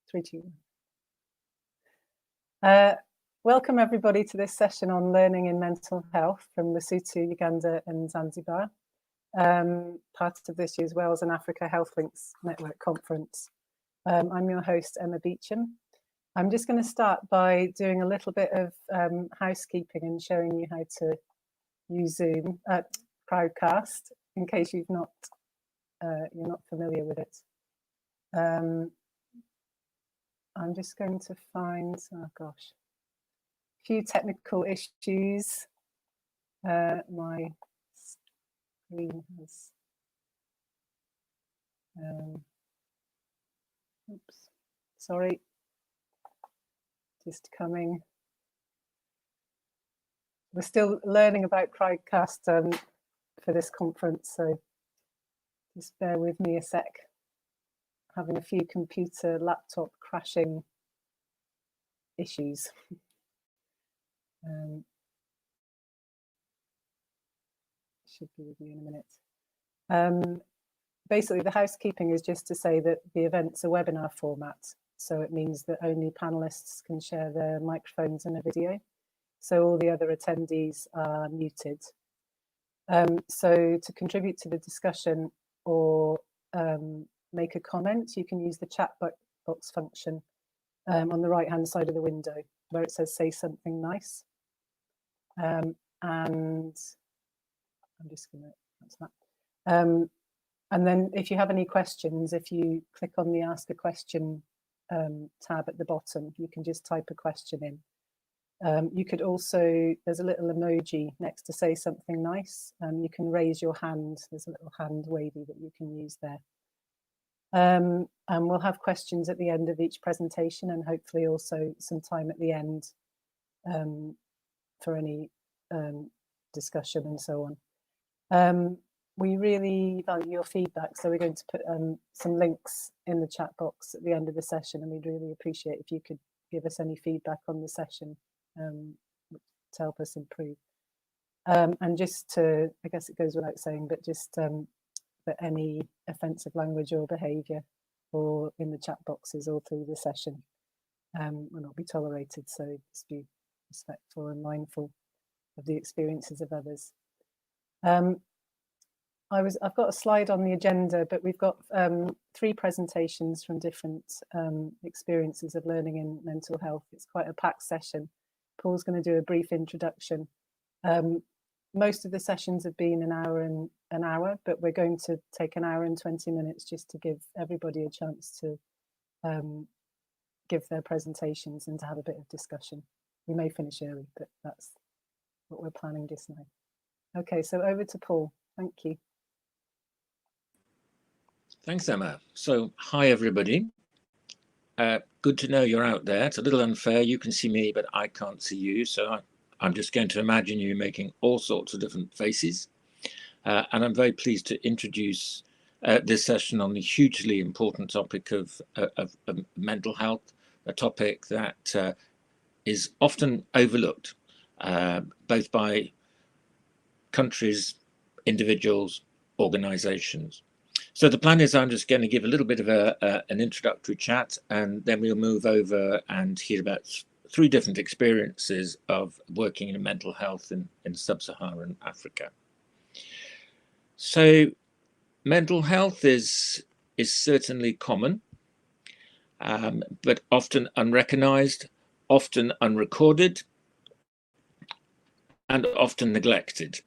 3, 2, 1. Welcome everybody to this session on learning in mental health from Lesotho, Uganda and Zanzibar, part of this year's Wales and Africa Health Links Network Conference. I'm your host, Emma Beecham. I'm just going to start by doing a little bit of housekeeping and showing you how to use Zoom, Crowdcast, in case you're not familiar with it. I'm just going to find, oh gosh, a few technical issues. My screen has, oops, sorry, just coming. We're still learning about Crowdcast for this conference, so just bear with me a sec. Having a few computer laptop crashing issues. Should be with you in a minute. Basically, the housekeeping is just to say that the event's a webinar format, so it means that only panelists can share their microphones and a video. So all the other attendees are muted. So to contribute to the discussion or make a comment, you can use the chat box function on the right hand side of the window where it says say something nice. And I'm just going to, that's that. And then if you have any questions, if you click on the ask a question tab at the bottom, you can just type a question in. You could also, there's a little emoji next to say something nice. You can raise your hand. There's a little hand wavy that you can use there. And we'll have questions at the end of each presentation and hopefully also some time at the end for any discussion and so on. We really value your feedback, so we're going to put some links in the chat box at the end of the session, and we'd really appreciate if you could give us any feedback on the session to help us improve. And just to, I guess it goes without saying, but just that any offensive language or behaviour or in the chat boxes or through the session will not be tolerated, so just be respectful and mindful of the experiences of others. I've got a slide on the agenda, but we've got 3 presentations from different experiences of learning in mental health. It's quite a packed session. Paul's going to do a brief introduction. Most of the sessions have been an hour, but we're going to take an hour and 20 minutes just to give everybody a chance to give their presentations and to have a bit of discussion. We may finish early, but that's what we're planning just now. Okay, so over to Paul. Thank you. Thanks, Emma. So, hi, everybody. Good to know you're out there. It's a little unfair. You can see me, but I can't see you. So I'm just going to imagine you making all sorts of different faces. And I'm very pleased to introduce this session on the hugely important topic of mental health, a topic that is often overlooked, both by countries, individuals, organizations. So the plan is I'm just going to give a little bit of an introductory chat, and then we'll move over and hear about 3 different experiences of working in mental health in sub-Saharan Africa. So mental health is certainly common, but often unrecognized, often unrecorded, and often neglected.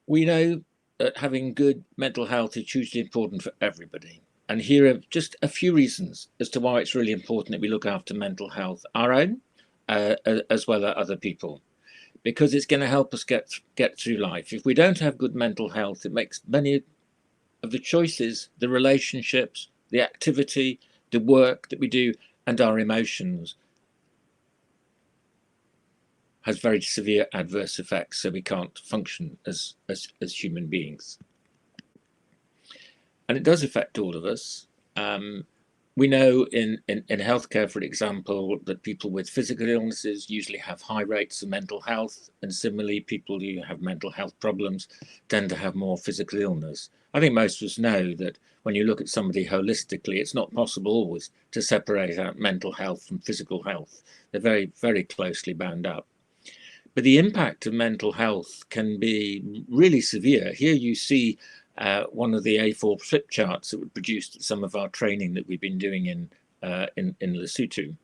We know that having good mental health is hugely important for everybody. And here are just a few reasons as to why it's really important that we look after mental health, our own, as well as other people, because it's going to help us get through life. If we don't have good mental health, it makes many of the choices, the relationships, the activity, the work that we do, and our emotions has very severe adverse effects, so we can't function as human beings. And it does affect all of us. We know in healthcare, for example, that people with physical illnesses usually have high rates of mental health, and similarly, people who have mental health problems tend to have more physical illness. I think most of us know that when you look at somebody holistically, it's not possible always to separate out mental health from physical health. They're very, very closely bound up. But the impact of mental health can be really severe. Here you see one of the A4 flip charts that were produced at some of our training that we've been doing in Lesotho.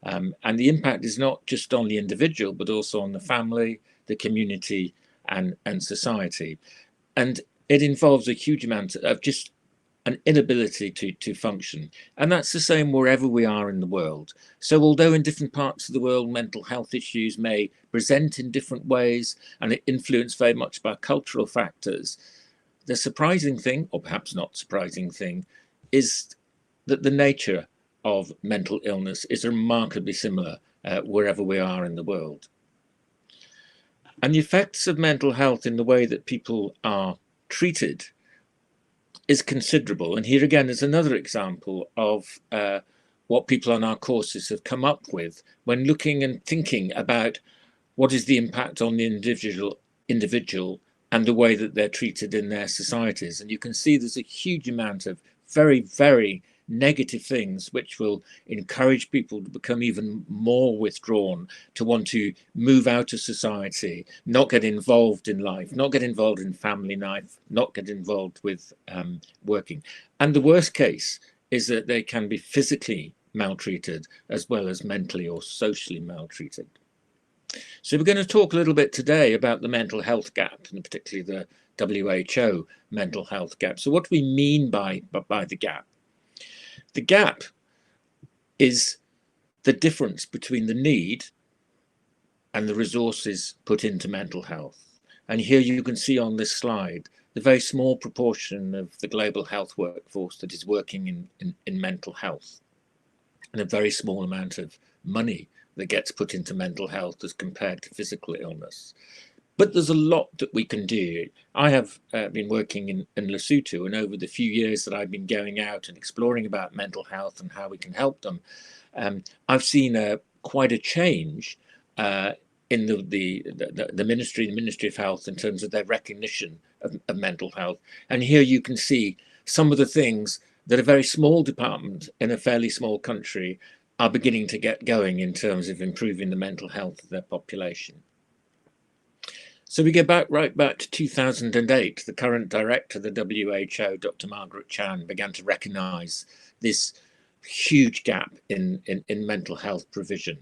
And the impact is not just on the individual, but also on the family, the community, and society. And it involves a huge amount of just an inability to function. And that's the same wherever we are in the world. So although in different parts of the world, mental health issues may present in different ways and are influenced very much by cultural factors, the surprising thing, or perhaps not surprising thing, is that the nature of mental illness is remarkably similar wherever we are in the world. And the effects of mental health in the way that people are treated is considerable. And here again is another example of what people on our courses have come up with when looking and thinking about what is the impact on the individual and the way that they're treated in their societies. And you can see there's a huge amount of very, very negative things which will encourage people to become even more withdrawn, to want to move out of society, not get involved in life, not get involved in family life, not get involved with working. And the worst case is that they can be physically maltreated as well as mentally or socially maltreated. So we're going to talk a little bit today about the mental health gap, and particularly the WHO mental health gap. So what do we mean by the gap? The gap is the difference between the need and the resources put into mental health. And here you can see on this slide the very small proportion of the global health workforce that is working in mental health, and a very small amount of money that gets put into mental health as compared to physical illness. But there's a lot that we can do. I have been working in Lesotho, and over the few years that I've been going out and exploring about mental health and how we can help them, I've seen quite a change in the Ministry of Health in terms of their recognition of mental health. And here you can see some of the things that a very small department in a fairly small country are beginning to get going in terms of improving the mental health of their population. So we go right back to 2008. The current director of the WHO, Dr. Margaret began to recognise this huge gap in mental health provision,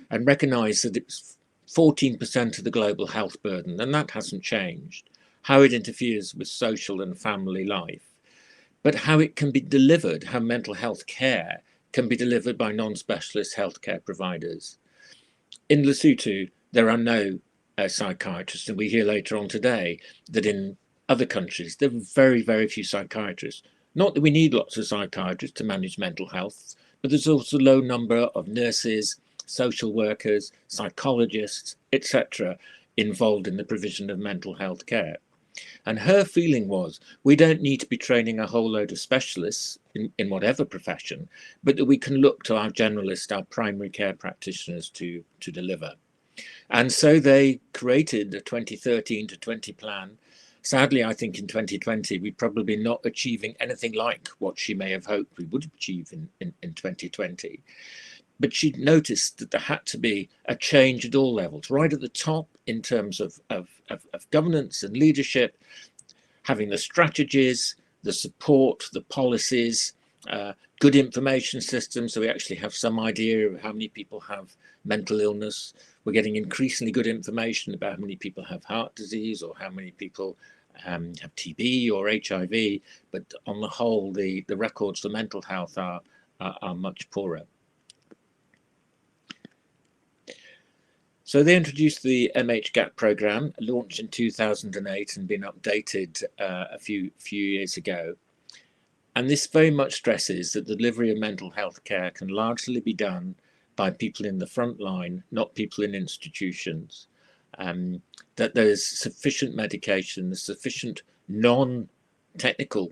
and recognise that it's 14% of the global health burden, and that hasn't changed. How it interferes with social and family life, but how it can be delivered, how mental health care can be delivered by non-specialist healthcare providers. In Lesotho, there are no psychiatrists, and we hear later on today that in other countries there are very, very few psychiatrists. Not that we need lots of psychiatrists to manage mental health, but there's also a low number of nurses, social workers, psychologists, etc., involved in the provision of mental health care. And her feeling was, we don't need to be training a whole load of specialists in whatever profession, but that we can look to our generalists, our primary care practitioners to deliver. And so they created a 2013 to 20 plan. Sadly, I think in 2020, we're probably not achieving anything like what she may have hoped we would achieve in 2020. But she noticed that there had to be a change at all levels, right at the top in terms of governance and leadership, having the strategies, the support, the policies, good information systems, so we actually have some idea of how many people have mental illness. We're getting increasingly good information about how many people have heart disease or how many people have TB or HIV, but on the whole, the records for mental health are much poorer. So they introduced the mhGAP program, launched in 2008 and been updated a few years ago. And this very much stresses that the delivery of mental health care can largely be done by people in the front line, not people in institutions. That there is sufficient medication, sufficient non-technical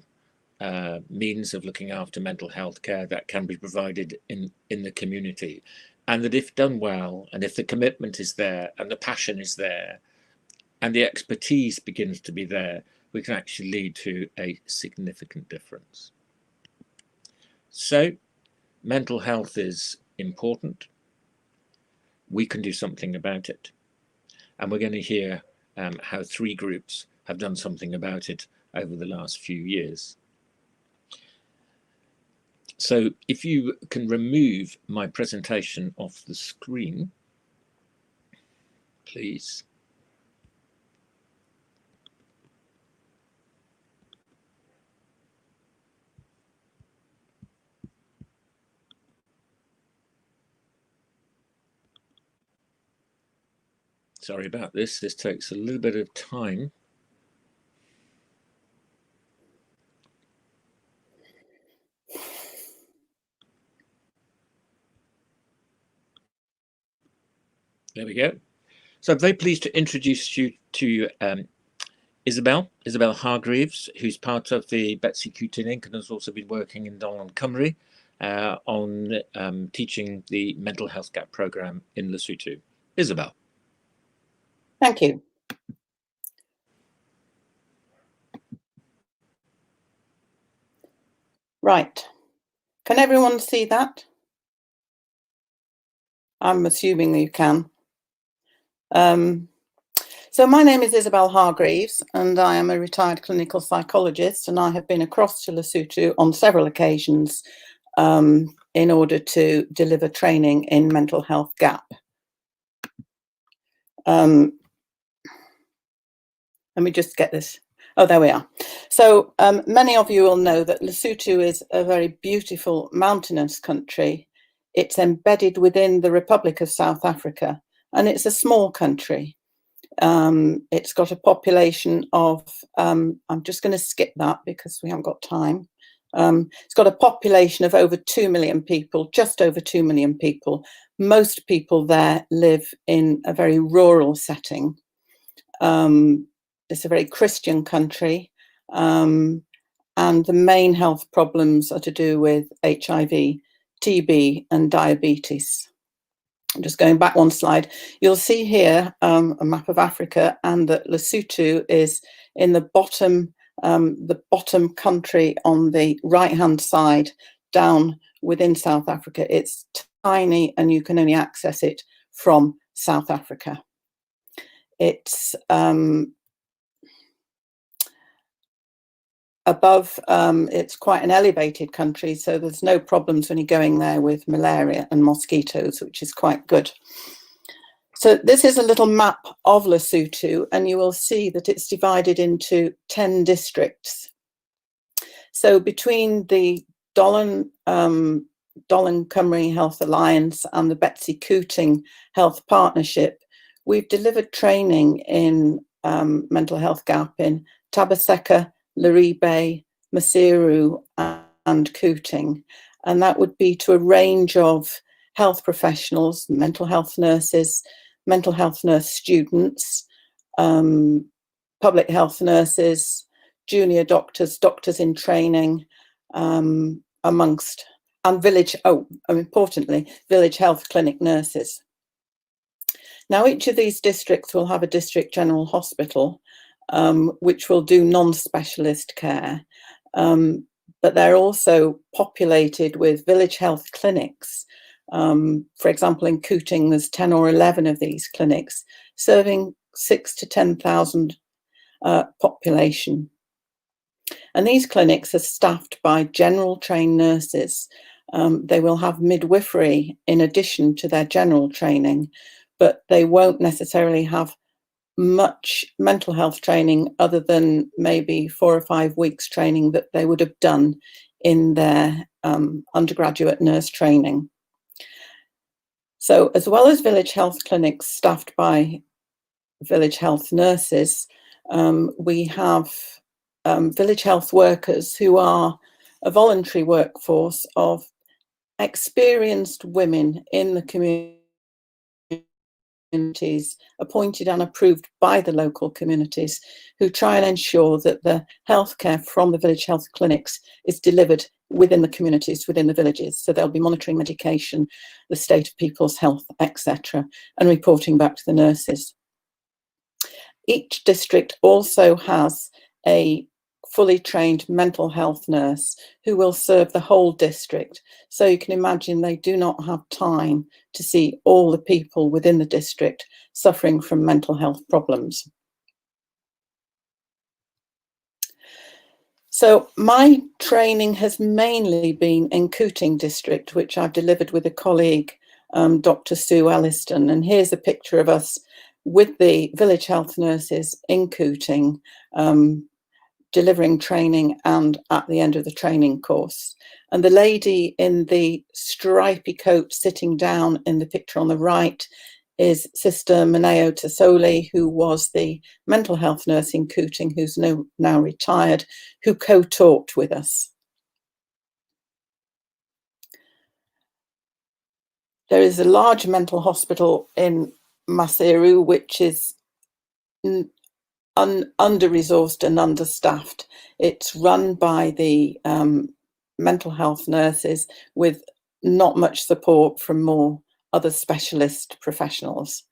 means of looking after mental health care that can be provided in the community, and that if done well, and if the commitment is there and the passion is there and the expertise begins to be there, we can actually lead to a significant difference. So mental health is important. We can do something about it, and we're going to hear how 3 groups have done something about it over the last few years. So if you can remove my presentation off the screen, please. Sorry about this. This takes a little bit of time. There we go. So I'm very pleased to introduce you to Isabel Hargreaves, who's part of the Betsy Cootin Inc. and has also been working in Donald Cymru on teaching the mental health gap program in Lesotho. Isabel. Thank you. Right. Can everyone see that? I'm assuming you can. So my name is Isabel Hargreaves, and I am a retired clinical psychologist, and I have been across to Lesotho on several occasions in order to deliver training in mental health gap. Let me just get this. Oh, there we are. So many of you will know that Lesotho is a very beautiful mountainous country. It's embedded within the Republic of South Africa, and it's a small country. It's got a population of, I'm just going to skip that because we haven't got time. It's got a population of over 2 million people, just over 2 million people. Most people there live in a very rural setting. It's a very Christian country, and the main health problems are to do with HIV, TB, and diabetes. I'm just going back one slide. You'll see here a map of Africa, and that Lesotho is in the bottom country on the right-hand side, down within South Africa. It's tiny, and you can only access it from South Africa. It's above, it's quite an elevated country, so there's no problems when you're going there with malaria and mosquitoes, which is quite good. So this is a little map of Lesotho, and you will see that it's divided into 10 districts. So between the Dolan Cymru Health Alliance and the Betsy Cootin Health Partnership, we've delivered training in mental health gap in Tabaseka, Gilbey, Maseru, and Cooting, and that would be to a range of health professionals, mental health nurses, mental health nurse students, public health nurses, junior doctors, doctors in training, amongst, and importantly, village health clinic nurses. Now, each of these districts will have a district general hospital, which will do non-specialist care, but they're also populated with village health clinics. For example, in Cooting, there's 10 or 11 of these clinics, serving 6,000 to 10,000 population. And these clinics are staffed by general trained nurses. They will have midwifery in addition to their general training, but they won't necessarily have much mental health training other than maybe 4 or 5 weeks training that they would have done in their undergraduate nurse training. So as well as village health clinics staffed by village health nurses, we have village health workers who are a voluntary workforce of experienced women in the community communities, appointed and approved by the local communities, who try and ensure that the healthcare from the village health clinics is delivered within the communities, within the villages. So they'll be monitoring medication, the state of people's health, etc., and reporting back to the nurses. Each district also has a fully trained mental health nurse who will serve the whole district. So you can imagine they do not have time to see all the people within the district suffering from mental health problems. So my training has mainly been in Kuting district, which I've delivered with a colleague, Dr. Sue Elliston. And here's a picture of us with the village health nurses in Kuting, delivering training and at the end of the training course. And the lady in the stripy coat sitting down in the picture on the right is Sister Maneo Tasoli, who was the mental health nurse in Kuting, who's now retired, who co-taught with us. There is a large mental hospital in Maseru, which is under-resourced and understaffed. It's run by the mental health nurses with not much support from more other specialist professionals.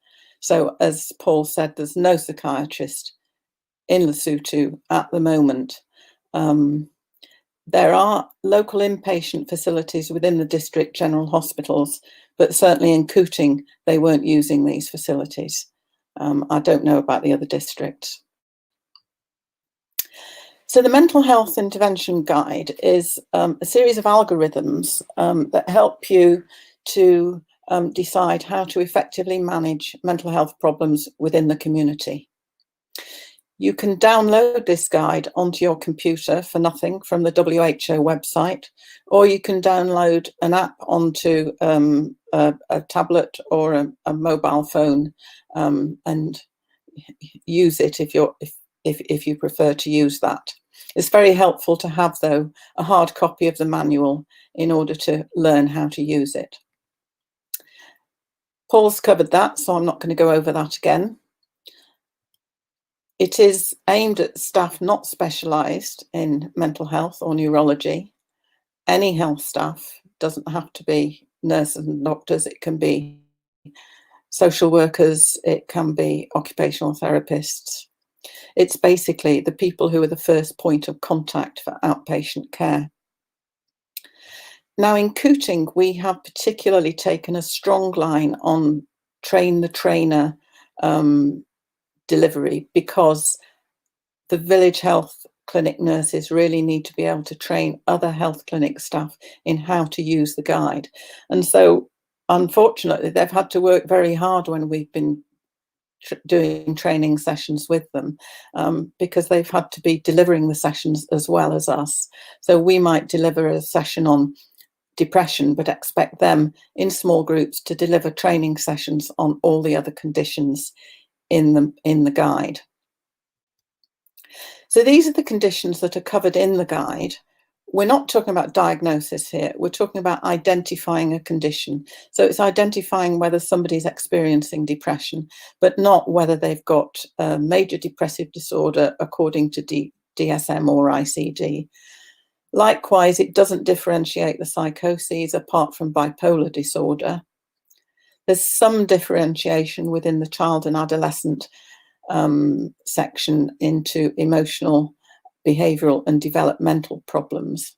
So as Paul said, there's no psychiatrist in Lesotho at the moment. There are local inpatient facilities within the district general hospitals, but certainly in Kuting, they weren't using these facilities. I don't know about the other districts. So the Mental Health Intervention Guide is a series of algorithms that help you to decide how to effectively manage mental health problems within the community. You can download this guide onto your computer for nothing from the WHO website, or you can download an app onto a tablet or a mobile phone and use it if you prefer to use that. It's very helpful to have, though, a hard copy of the manual in order to learn how to use it. Paul's covered that, so I'm not going to go over that again. It is aimed at staff not specialised in mental health or neurology. Any health staff, doesn't have to be nurses and doctors, it can be social workers, it can be occupational therapists. It's basically the people who are the first point of contact for outpatient care. Now in Kuting, we have particularly taken a strong line on train the trainer delivery, because the village health clinic nurses really need to be able to train other health clinic staff in how to use the guide. And so unfortunately, they've had to work very hard when we've been doing training sessions with them, because they've had to be delivering the sessions as well as us. So we might deliver a session on depression, but expect them in small groups to deliver training sessions on all the other conditions in the guide. So these are the conditions that are covered in the guide. We're not talking about diagnosis here, we're talking about identifying a condition. So it's identifying whether somebody's experiencing depression, but not whether they've got a major depressive disorder according to DSM or ICD. Likewise, it doesn't differentiate the psychoses apart from bipolar disorder. There's some differentiation within the child and adolescent section into emotional, behavioural and developmental problems.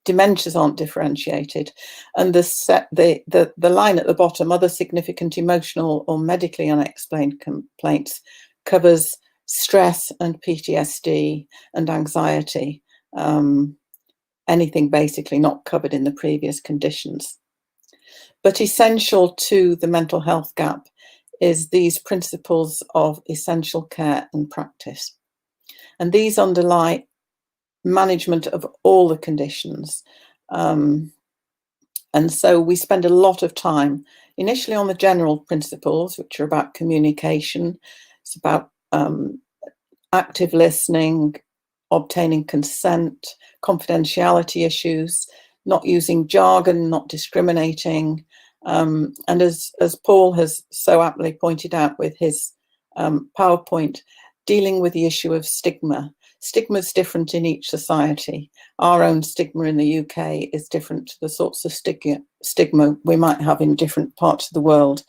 Dementias aren't differentiated, and the line at the bottom, other significant emotional or medically unexplained complaints, covers stress and PTSD and anxiety, anything basically not covered in the previous conditions. But essential to the mental health gap is these principles of essential care and practice. And these underlie management of all the conditions. And so we spend a lot of time initially on the general principles, which are about communication. It's about active listening, obtaining consent, confidentiality issues, not using jargon, not discriminating, And as Paul has so aptly pointed out with his PowerPoint, dealing with the issue of stigma. Stigma is different in each society. Our own stigma in the UK is different to the sorts of stigma we might have in different parts of the world,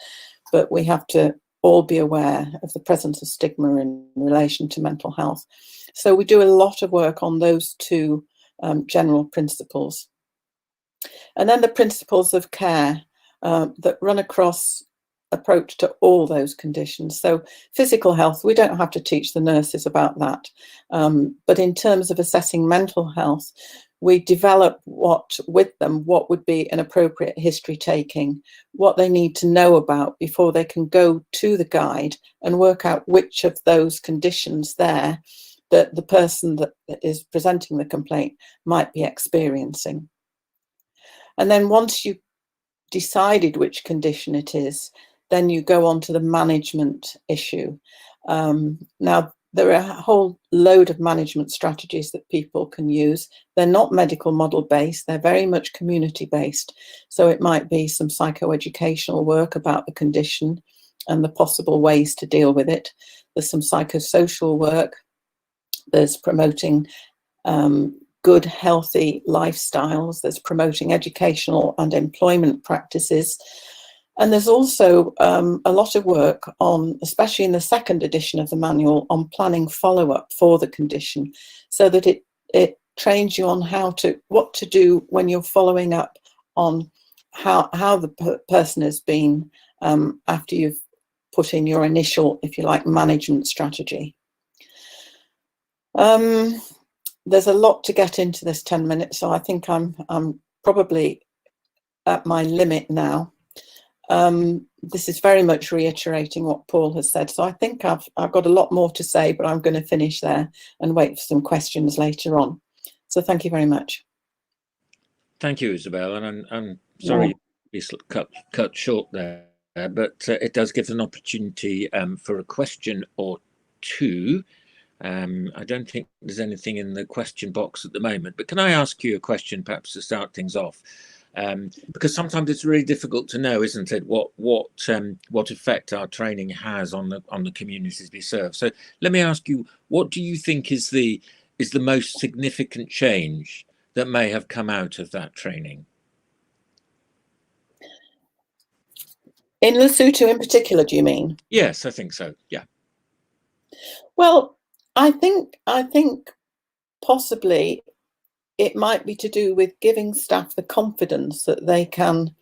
but we have to all be aware of the presence of stigma in relation to mental health. So we do a lot of work on those two general principles. And then the principles of care that run across approach to all those conditions. So physical health, we don't have to teach the nurses about that. But in terms of assessing mental health, we develop with them what would be an appropriate history taking, what they need to know about before they can go to the guide and work out which of those conditions there that the person that is presenting the complaint might be experiencing. And then once you decided which condition it is, then you go on to the management issue. Now, there are a whole load of management strategies that people can use. They're not medical model based, they're very much community based. So it might be some psychoeducational work about the condition and the possible ways to deal with it. There's some psychosocial work. There's promoting good, healthy lifestyles. There's promoting educational and employment practices. And there's also a lot of work on, especially in the second edition of the manual, on planning follow-up for the condition, so that it trains you on what to do when you're following up on how the person has been after you've put in your initial, if you like, management strategy. There's a lot to get into this 10 minutes, so I think I'm probably at my limit now. This is very much reiterating what Paul has said, so I think I've got a lot more to say, but I'm going to finish there and wait for some questions later on. So thank you very much. Thank you, Isabel, and I'm sorry you cut short there, but it does give an opportunity for a question or two. I don't think there's anything in the question box at the moment, but can I ask you a question perhaps to start things off? Because sometimes it's really difficult to know, isn't it, what effect our training has on the communities we serve. So let me ask you, what do you think is the most significant change that may have come out of that training? In Lesotho in particular, do you mean? Yes, I think so. Yeah. Well, I think possibly it might be to do with giving staff the confidence that they can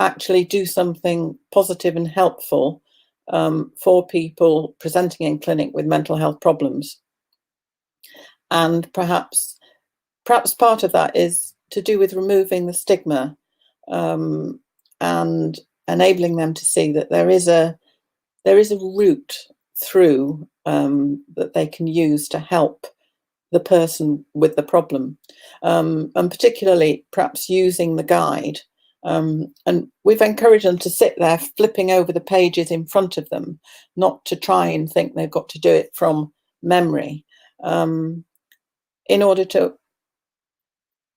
actually do something positive and helpful for people presenting in clinic with mental health problems. And perhaps part of that is to do with removing the stigma and enabling them to see that there is a route through that they can use to help the person with the problem, and particularly perhaps using the guide. And we've encouraged them to sit there flipping over the pages in front of them, not to try and think they've got to do it from memory, in order to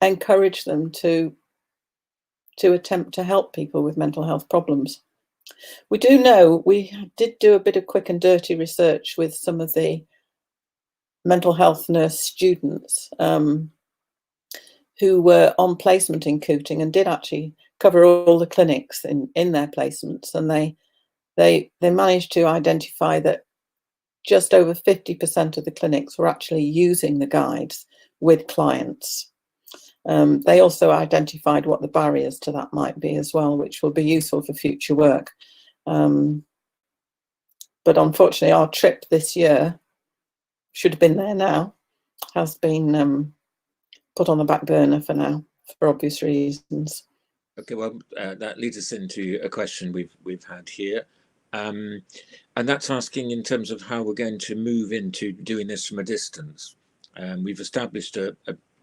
encourage them to attempt to help people with mental health problems. We do know, we did do a bit of quick and dirty research with some of the mental health nurse students who were on placement in Cooting and did actually cover all the clinics in their placements, and they managed to identify that just over 50% of the clinics were actually using the guides with clients. They also identified what the barriers to that might be as well, which will be useful for future work. But unfortunately, our trip this year, should have been there now, has been put on the back burner for now, for obvious reasons. Okay, well, that leads us into a question we've had here, and that's asking in terms of how we're going to move into doing this from a distance. We've established a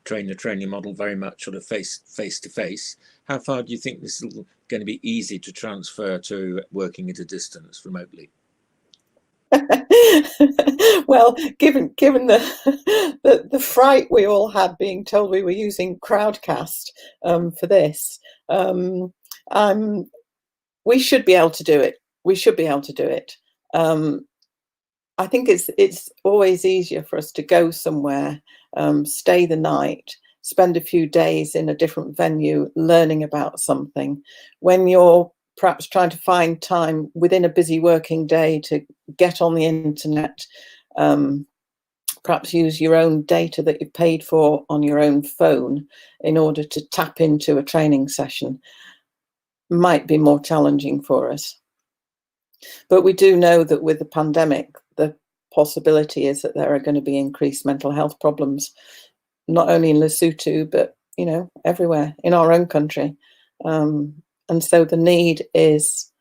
trainer-training model very much sort of face to face. How far do you think this is going to be easy to transfer to working at a distance remotely? Well, given the fright we all had being told we were using Crowdcast for this, I'm we should be able to do it. We should be able to do it. I think it's always easier for us to go somewhere, stay the night, spend a few days in a different venue learning about something, when you're perhaps trying to find time within a busy working day to get on the internet, perhaps use your own data that you've paid for on your own phone in order to tap into a training session, might be more challenging for us. But we do know that with the pandemic, the possibility is that there are going to be increased mental health problems, not only in Lesotho, but, you know, everywhere in our own country. And so the need is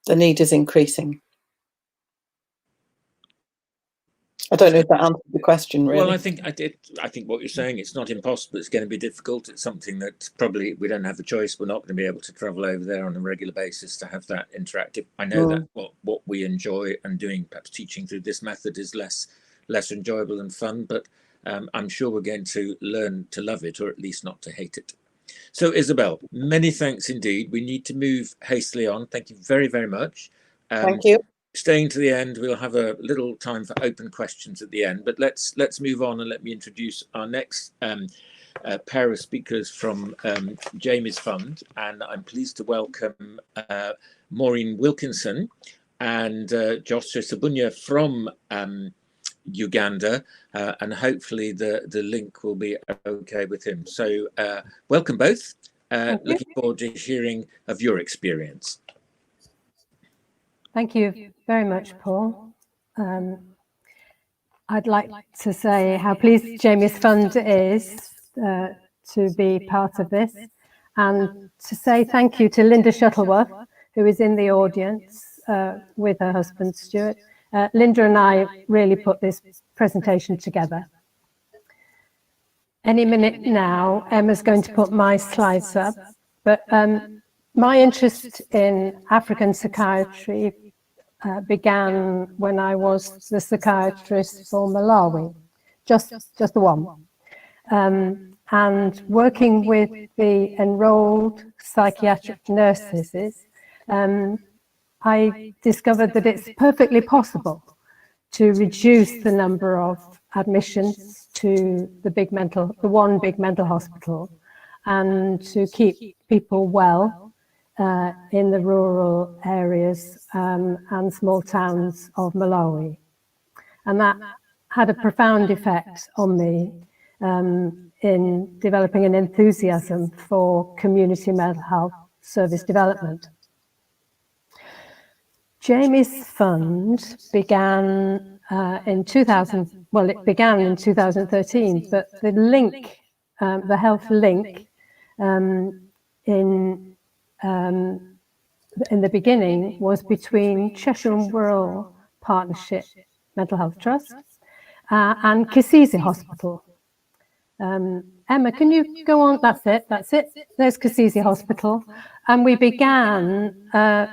increasing. I don't know if that answered the question, really. Well, I think what you're saying, it's not impossible. It's going to be difficult. It's something that probably we don't have the choice. We're not going to be able to travel over there on a regular basis to have that interactive. I know that what we enjoy, and doing perhaps teaching through this method is less enjoyable and fun, but I'm sure we're going to learn to love it, or at least not to hate it. So, Isabel, many thanks indeed. We need to move hastily on. Thank you very, very much. Thank you. Staying to the end, we'll have a little time for open questions at the end, but let's move on, and let me introduce our next pair of speakers from Jamie's Fund. And I'm pleased to welcome Maureen Wilkinson and Joshua Ssebunnya from Uganda, and hopefully the link will be okay with him. So welcome both. Looking forward to hearing of your experience. Thank you very much, Paul. I'd like to say how pleased Jamie's Fund is to be part of this, and to say thank you to Linda Shuttleworth, who is in the audience with her husband, Stuart. Linda and I really put this presentation together. Any minute now, Emma's going to put my slides up, but my interest in African psychiatry began when I was the psychiatrist for Malawi, just the one. And working with the enrolled psychiatric nurses, I discovered that it's perfectly possible to reduce the number of admissions to the one big mental hospital, and to keep people well in the rural areas and small towns of Malawi. And that had a profound effect on me in developing an enthusiasm for community mental health service development. Jamie's Fund began in 2000, well, it began in 2013, but the link, the health link in the beginning was between Cheshire and Wirral Partnership Mental Health Trust and Kisizi Hospital. Emma, can you go on? That's it. There's Kisizi Hospital. And we began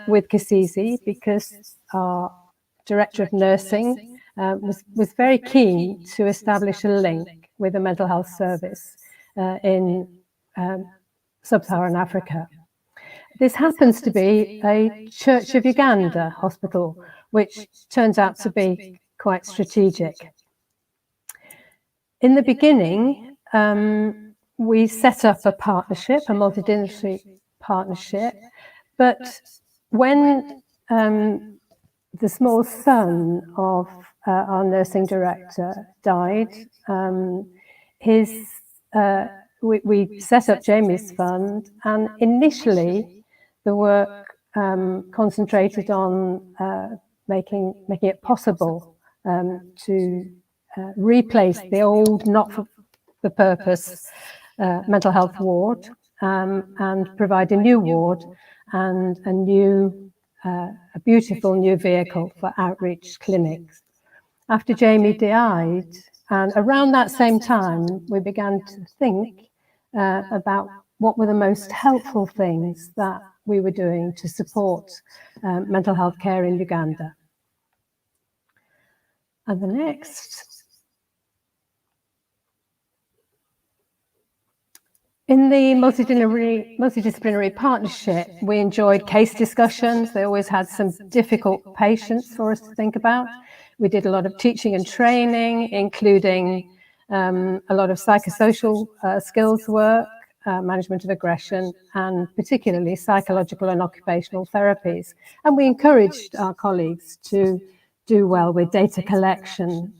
with Kisizi because our Director of Nursing was very keen to establish a link with a mental health service in sub-Saharan Africa. This happens to be a Church of Uganda hospital, which turns out to be quite strategic. In the beginning, we set up a partnership, a multidisciplinary partnership, but when the small son of our nursing director died, we set up Jamie's Fund, and initially the work concentrated on making it possible to replace the old not-for-the-purpose mental health ward and provide a new ward and a beautiful new vehicle for outreach clinics. After Jamie died, and around that same time, we began to think about what were the most helpful things that we were doing to support mental health care in Uganda. And the next. In the multidisciplinary partnership, we enjoyed case discussions. They always had some difficult patients for us to think about. We did a lot of teaching and training, including a lot of psychosocial skills work, management of aggression, and particularly psychological and occupational therapies. And we encouraged our colleagues to do well with data collection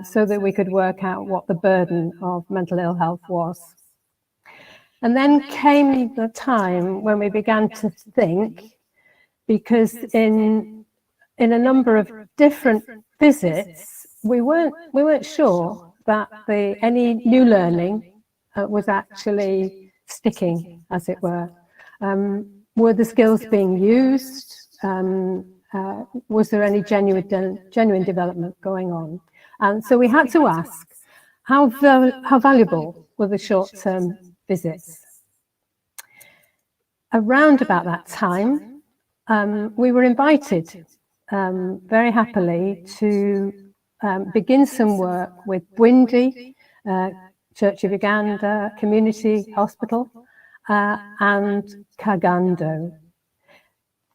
so that we could work out what the burden of mental ill health was. And then came the time when we began to think, because in a number of different visits, we weren't sure that any new learning was actually sticking, as it were. Were the skills being used? Was there any genuine development going on? And so we had to ask, how valuable were the short-term visits? Around about that time, we were invited very happily to begin some work with Bwindi, Church of Uganda Community Hospital, and Kagando.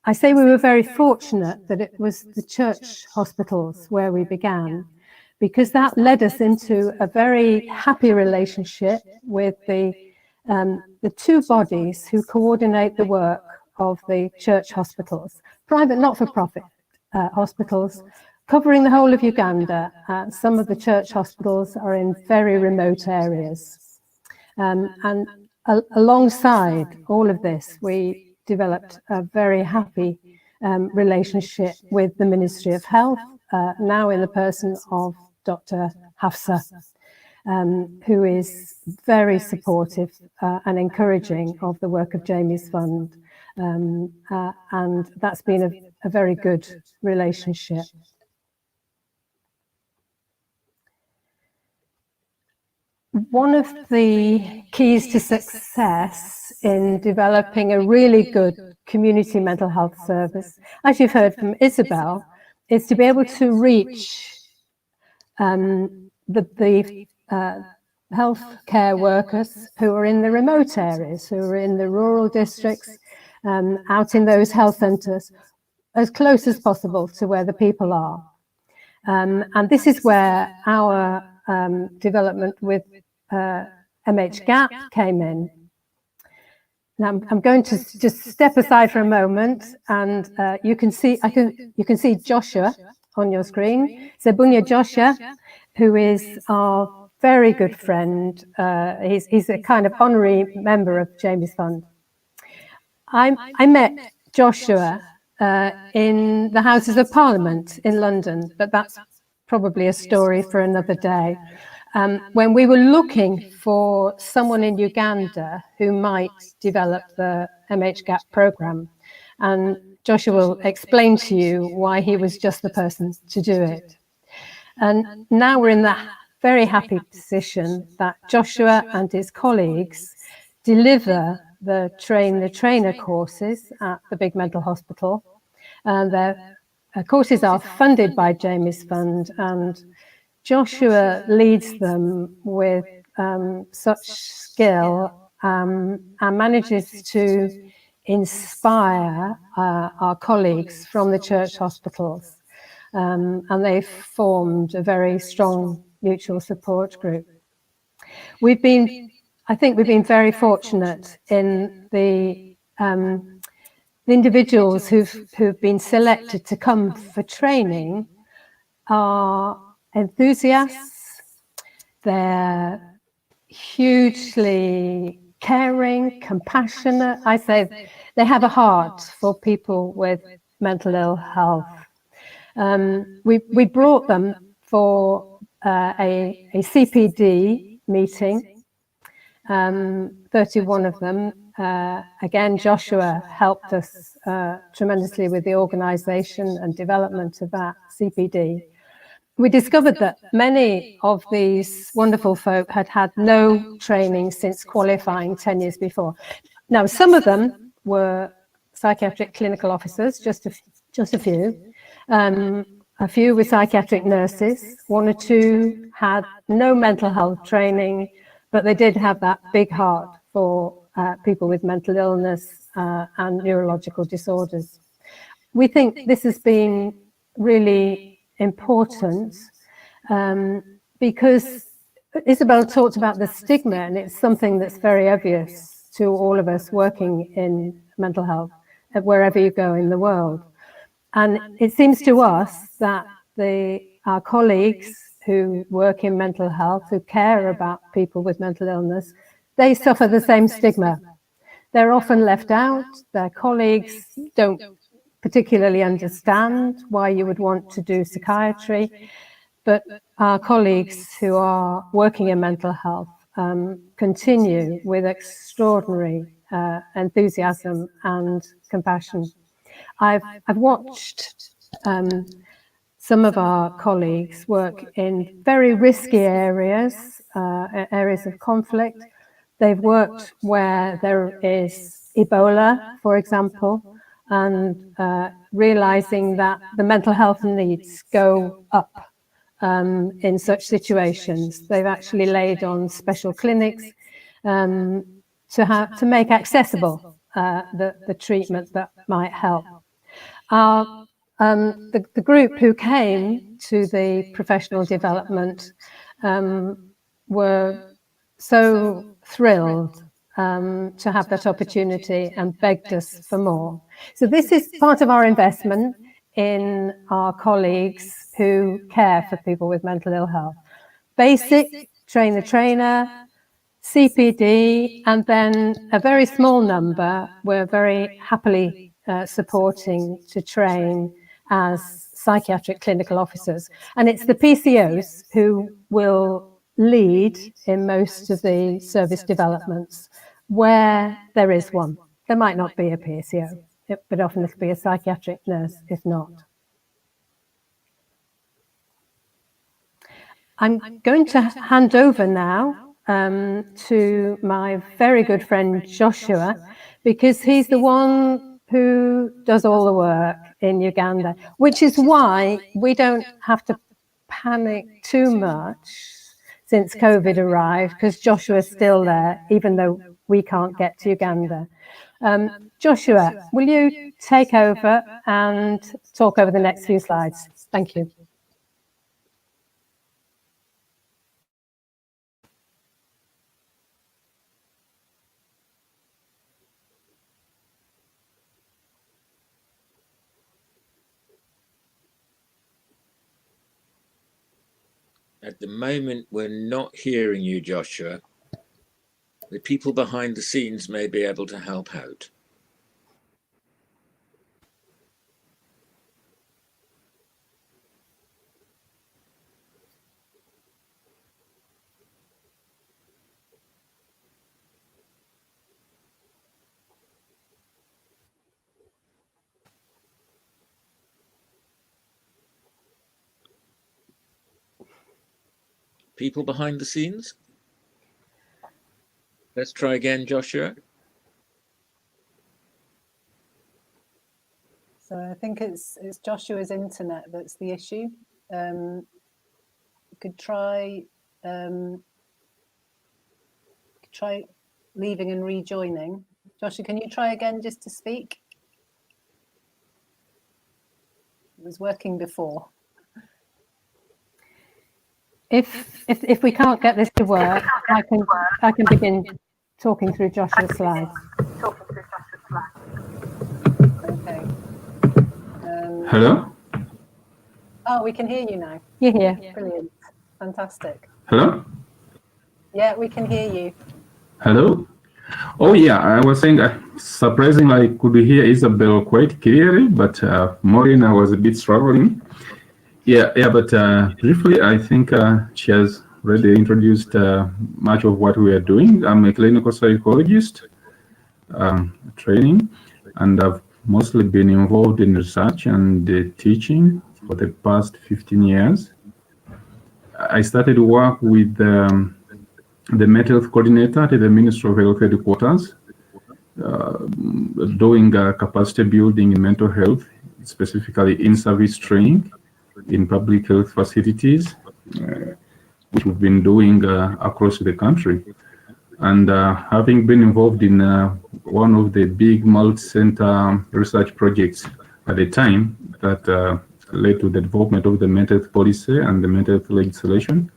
I say we were very fortunate that it was the church hospitals where we began, because that led us into a very happy relationship with the two bodies who coordinate the work of the church hospitals, private not-for-profit hospitals covering the whole of Uganda. Some of the church hospitals are in very remote areas. And alongside all of this, we developed a very happy relationship with the Ministry of Health, now in the person of Dr. Hafsa, who is very supportive and encouraging of the work of Jamie's Fund. And that's been a very good relationship. One of the keys to success in developing a really good community mental health service, as you've heard from Isabel, is to be able to reach the healthcare workers who are in the remote areas, who are in the rural districts, out in those health centres, as close as possible to where the people are. And this is where our development with mhGAP came in. Now I'm going to just step aside for a moment, and you can see Joshua on your screen, Ssebunnya Joshua, who is our very good friend. He's a kind of honorary member of Jamie's Fund. I met Joshua in the Houses of Parliament in London, but that's probably a story for another day. When we were looking for someone in Uganda who might develop the mhGAP program, and Joshua will explain to you why he was just the person to do it. And now we're in the very happy position that Joshua and his colleagues deliver the Train the Trainer courses at the big mental hospital. And their courses are funded by Jamie's Fund, and Joshua leads them with such skill and manages to inspire our colleagues from the church hospitals. And they've formed a very strong mutual support group. I think we've been very fortunate in the individuals who've been selected to come for training are enthusiasts. They're hugely caring, compassionate. I say they have a heart for people with mental ill health. We brought them for a CPD meeting, 31 of them. Again, Joshua helped us tremendously with the organisation and development of that CPD. We discovered that many of these wonderful folk had had no training since qualifying 10 years before. Now, some of them were psychiatric clinical officers, just a few. A few were psychiatric nurses. One or two had no mental health training, but they did have that big heart for people with mental illness and neurological disorders. We think this has been really important because Isabel talked about the stigma, and it's something that's very obvious to all of us working in mental health, wherever you go in the world. And it seems to us that our colleagues who work in mental health, who care about people with mental illness, they suffer the same stigma. They're often left out. Their colleagues don't particularly understand why you would want to do psychiatry. But our colleagues who are working in mental health continue with extraordinary enthusiasm and compassion. I've watched some of our colleagues work in very risky areas, areas of conflict. They've worked where there is Ebola, for example, and realizing that the mental health needs go up in such situations. They've actually laid on special clinics to make accessible the treatment that might help. The group who came to the professional development were so thrilled to have that opportunity and begged us for more. So this is part of our investment in our colleagues who care for people with mental ill health. Basic, train the trainer, CPD, and then a very small number we're very happily supporting to train as psychiatric clinical officers. And it's the PCOs who will lead in most of the service developments where there is one. There might not be a PCO, but often it'll be a psychiatric nurse, if not. I'm going to hand over now to my very good friend Joshua, because he's the one who does all the work in Uganda, which is why we don't have to panic too much since COVID arrived, because Joshua's still there, even though we can't get to Uganda. Joshua, will you take over and talk over the next few slides? Thank you. At the moment, we're not hearing you, Joshua. The people behind the scenes may be able to help out. People behind the scenes? Let's try again, Joshua. So I think it's Joshua's internet that's the issue. You could try leaving and rejoining. Joshua, can you try again just to speak? It was working before. If we can't get this to work, I can begin talking through Joshua's slides. Okay. Hello? Oh, we can hear you now. You're here. Brilliant. Fantastic. Hello? Yeah, we can hear you. Hello? Oh yeah, I was saying, surprisingly, I could hear Isabel quite clearly, but Maureen, I was a bit struggling. Yeah, but briefly, I think she has already introduced much of what we are doing. I'm a clinical psychologist training, and I've mostly been involved in research and teaching for the past 15 years. I started work with the mental health coordinator at the Ministry of Health headquarters, doing capacity building in mental health, specifically in-service training in public health facilities, which we've been doing across the country. And having been involved in one of the big multi-center research projects at the time that led to the development of the mental health policy and the mental health legislation,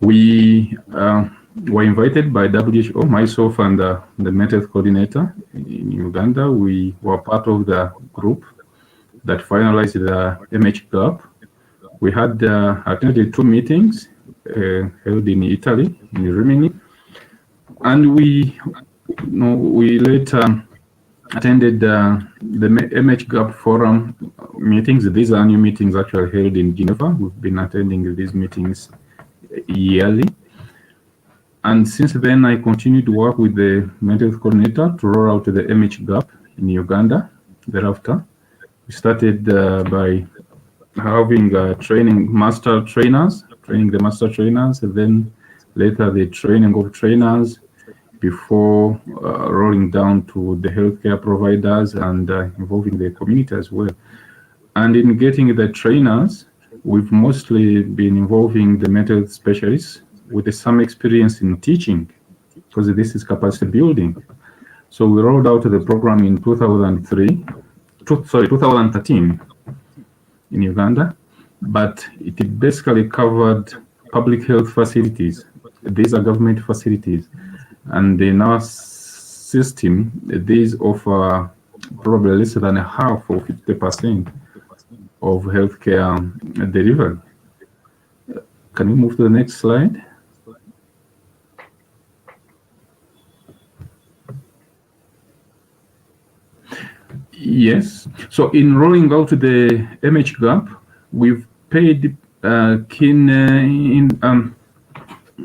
we were invited by WHO, myself and the mental health coordinator in Uganda. We were part of the group that finalized the mhGAP. We had attended 2 meetings held in Italy, in Rimini, and we later attended the mhGAP forum meetings. These are new meetings actually held in Geneva. We've been attending these meetings yearly. And since then, I continued to work with the mental health coordinator to roll out the mhGAP in Uganda. Thereafter, we started by having training the master trainers, and then later the training of trainers before rolling down to the healthcare providers and involving the community as well. And in getting the trainers, we've mostly been involving the mental health specialists with some experience in teaching, because this is capacity building. So we rolled out the program in 2013 in Uganda, but it basically covered public health facilities. These are government facilities. And in our system, these offer probably less than half of 50% of healthcare delivery. Can we move to the next slide? Yes. So in rolling out the mhGAP, we've paid keen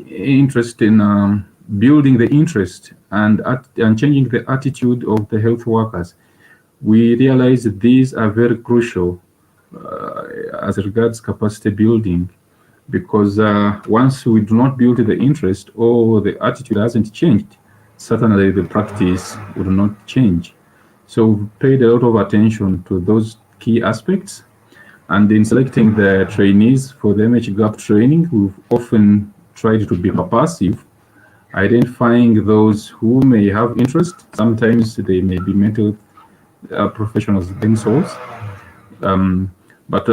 interest in building the interest and changing the attitude of the health workers. We realize that these are very crucial as regards capacity building, because once we do not build the interest or the attitude hasn't changed, certainly the practice will not change. So we paid a lot of attention to those key aspects. And in selecting the trainees for the mhGAP training, we've often tried to be passive, identifying those who may have interest. Sometimes they may be mental professionals themselves, but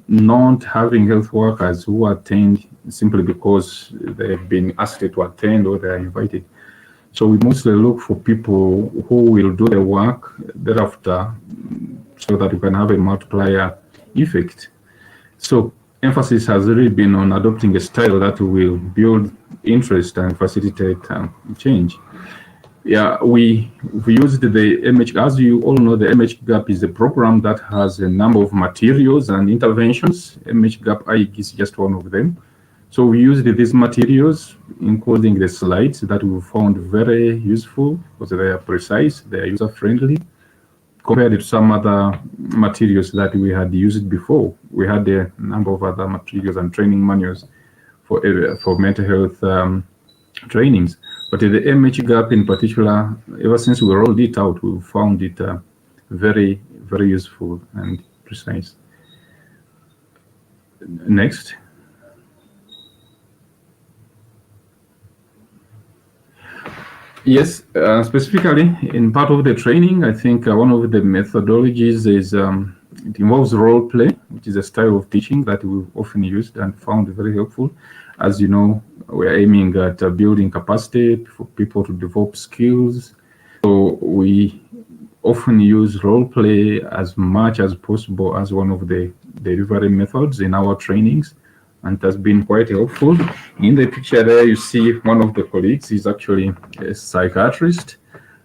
not having health workers who attend simply because they've been asked to attend or they're invited. So we mostly look for people who will do the work thereafter, so that we can have a multiplier effect. So emphasis has really been on adopting a style that will build interest and facilitate change. Yeah, we used the mhGAP. As you all know, the mhGAP is a program that has a number of materials and interventions. mhGAP IEG is just one of them. So we used these materials, including the slides, that we found very useful because they are precise, they are user-friendly, compared to some other materials that we had used before. We had a number of other materials and training manuals for mental health trainings. But the mhGAP in particular, ever since we rolled it out, we found it very, very useful and precise. Next. Yes, specifically in part of the training, I think one of the methodologies is it involves role play, which is a style of teaching that we've often used and found very helpful. As you know, we're aiming at building capacity for people to develop skills. So we often use role play as much as possible as one of the delivery methods in our trainings. And it has been quite helpful. In the picture there, you see one of the colleagues is actually a psychiatrist,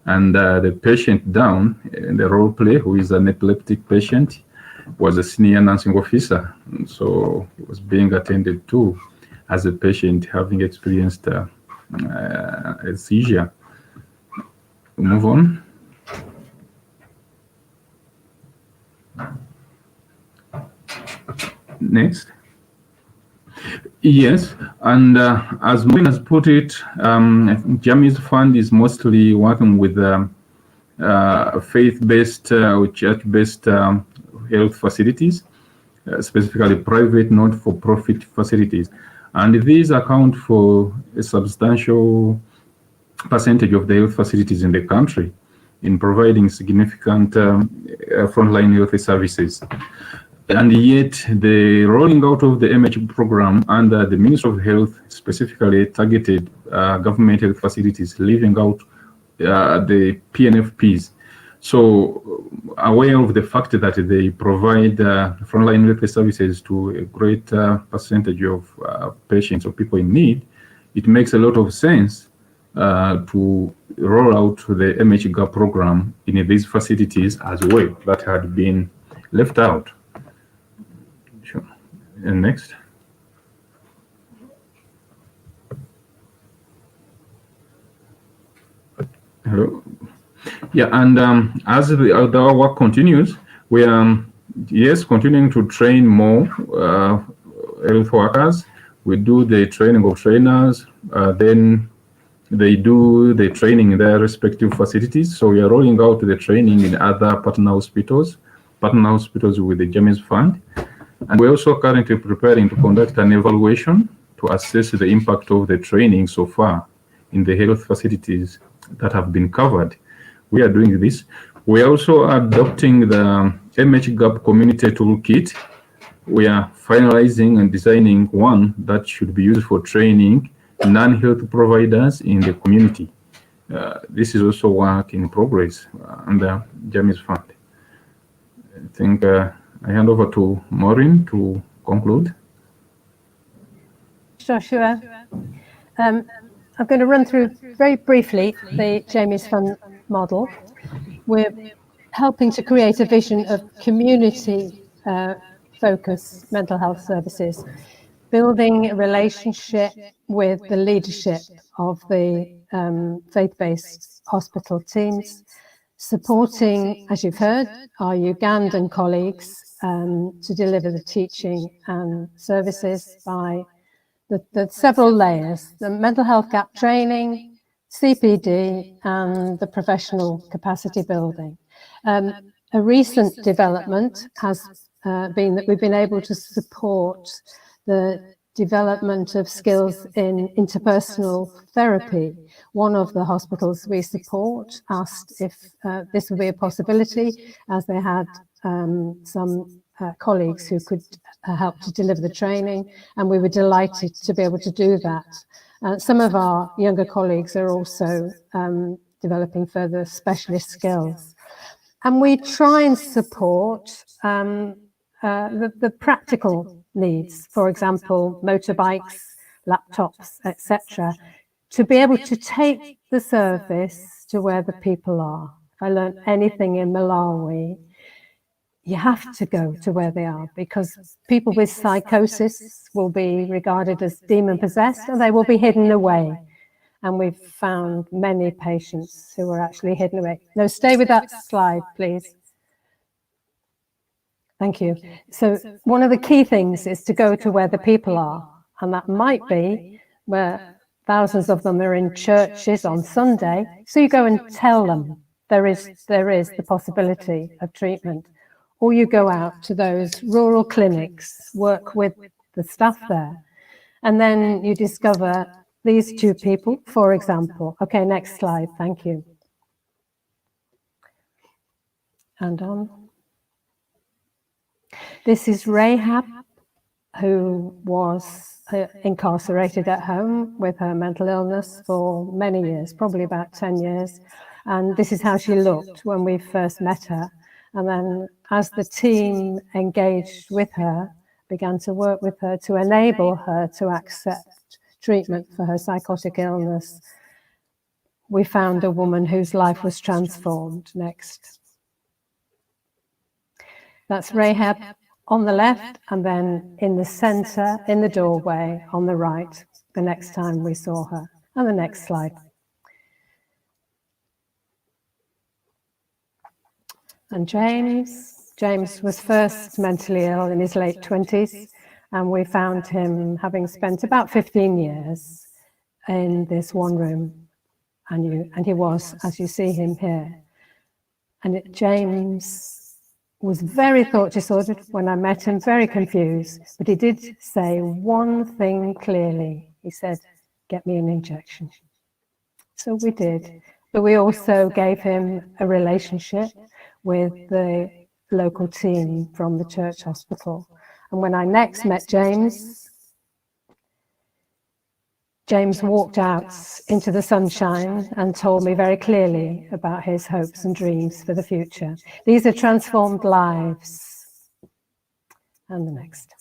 and the patient down in the role play, who is an epileptic patient, was a senior nursing officer. So he was being attended to as a patient having experienced a seizure. Move on. Next. Yes, and as Maureen has put it, I think Jamie's fund is mostly working with faith-based or church-based health facilities, specifically private, not-for-profit facilities. And these account for a substantial percentage of the health facilities in the country in providing significant frontline health services. And yet the rolling out of the mhGAP program under the Ministry of Health specifically targeted government health facilities, leaving out the PNFPs. So aware of the fact that they provide frontline health services to a great percentage of patients or people in need, it makes a lot of sense to roll out the mhGAP program in these facilities as well that had been left out. Sure. And next. Hello. Yeah, and as our work continues, we are continuing to train more health workers. We do the training of trainers, then they do the training in their respective facilities. So we are rolling out the training in other partner hospitals with the James Fund. And we're also currently preparing to conduct an evaluation to assess the impact of the training so far in the health facilities that have been covered. We are doing this. We are also adopting the mhGAP community toolkit. We are finalizing and designing one that should be used for training non-health providers in the community. This is also work in progress under James Fund. I think I hand over to Maureen to conclude. Joshua, I'm going to run through very briefly the James Fund model. We're helping to create a vision of community focused mental health services, building a relationship with the leadership of the faith-based hospital teams, supporting, as you've heard, our Ugandan colleagues to deliver the teaching and services by the several layers, the mental health gap training, CPD, and the professional capacity building. A recent development has been that we've been able to support the development of skills in interpersonal therapy. One of the hospitals we support asked if this would be a possibility, as they had some colleagues who could help to deliver the training, and we were delighted to be able to do that. Some of our younger colleagues are also developing further specialist skills. And we try and support the practical needs, for example, motorbikes, laptops, etc., to be able to take the service to where the people are. If I learned anything in Malawi, you have to go to where they are, because people with psychosis will be regarded as demon-possessed and they will be hidden away. And we've found many patients who are actually hidden away. No, stay with that slide, please. Thank you. So one of the key things is to go to where the people are, and that might be where thousands of them are in churches on Sunday. So you go and tell them there is the possibility of treatment. Or you go out to those rural clinics, work with the staff there, and then you discover these two people, for example. Okay, next slide, thank you. And on. This is Rahab, who was incarcerated at home with her mental illness for many years, probably about 10 years. And this is how she looked when we first met her. And then as the team engaged with her, began to work with her to enable her to accept treatment for her psychotic illness, we found a woman whose life was transformed. Next. That's Rahab on the left, and then in the center, in the doorway on the right, the next time we saw her. And the next slide. And James was first mentally ill in his late 20s, and we found him having spent about 15 years in this one room, and he was, as you see him here. And James was very thought disordered when I met him, very confused, but he did say one thing clearly. He said, "Get me an injection." So we did. But we also gave him a relationship with the local team from the church hospital. And when I next met James, James walked out into the sunshine and told me very clearly about his hopes and dreams for the future. These are transformed lives. And the next.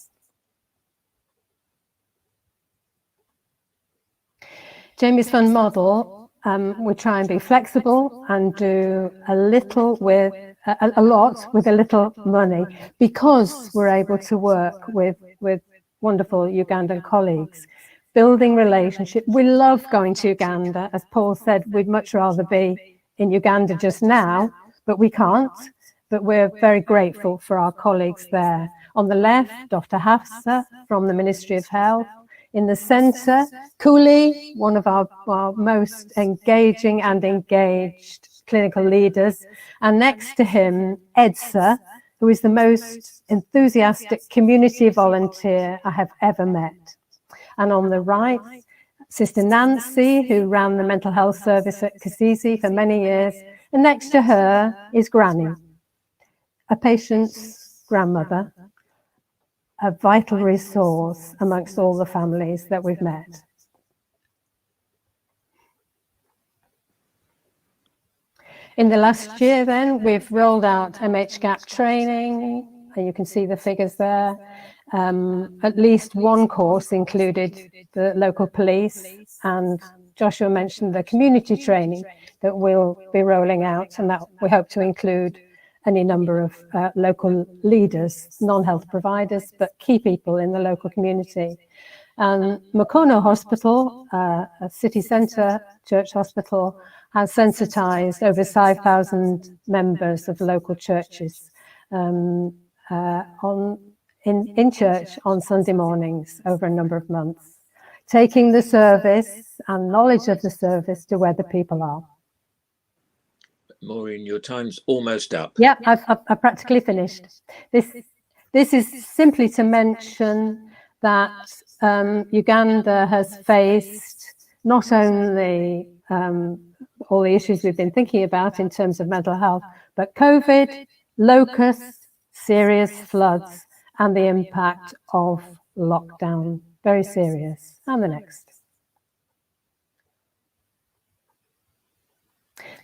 Jamie's Fund model, we try and be flexible and do a lot with a little money, because we're able to work with wonderful Ugandan colleagues, building relationship. We love going to Uganda. As Paul said, we'd much rather be in Uganda just now, but we can't. But we're very grateful for our colleagues there. On the left, Dr. Hafsa from the Ministry of Health. In the centre, Kuli, one of our most engaging and engaged clinical leaders. And next to him, Edsa, who is the most enthusiastic community volunteer I have ever met. And on the right, Sister Nancy, who ran the mental health service at Kasisi for many years. And next to her is Granny, a patient's grandmother, a vital resource amongst all the families that we've met. In the last year then, we've rolled out mhGAP training, and you can see the figures there. At least one course included the local police, and Joshua mentioned the community training that we'll be rolling out, and that we hope to include any number of local leaders, non-health providers, but key people in the local community. Mukono Hospital, a city centre church hospital, has sensitised over 5,000 members of local churches in church on Sunday mornings over a number of months, taking the service and knowledge of the service to where the people are. Maureen, your time's almost up. Yeah, I've practically finished. This is simply to mention that Uganda has faced not only all the issues we've been thinking about in terms of mental health, but COVID, locusts, serious floods, and the impact of lockdown. Very serious. And the next.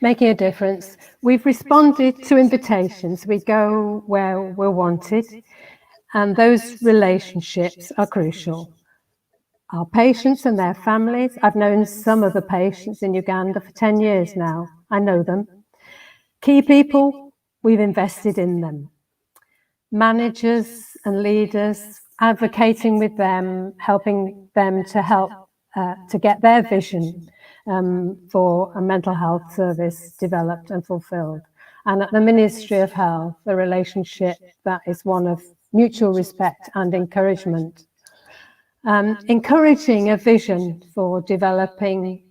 Making a difference. We've responded to invitations. We go where we're wanted, and those relationships are crucial. Our patients and their families. I've known some of the patients in Uganda for 10 years now. I know them. Key people, we've invested in them. Managers and leaders, advocating with them, helping them to help to get their vision for a mental health service developed and fulfilled. And at the Ministry of Health, the relationship that is one of mutual respect and encouragement. Encouraging a vision for developing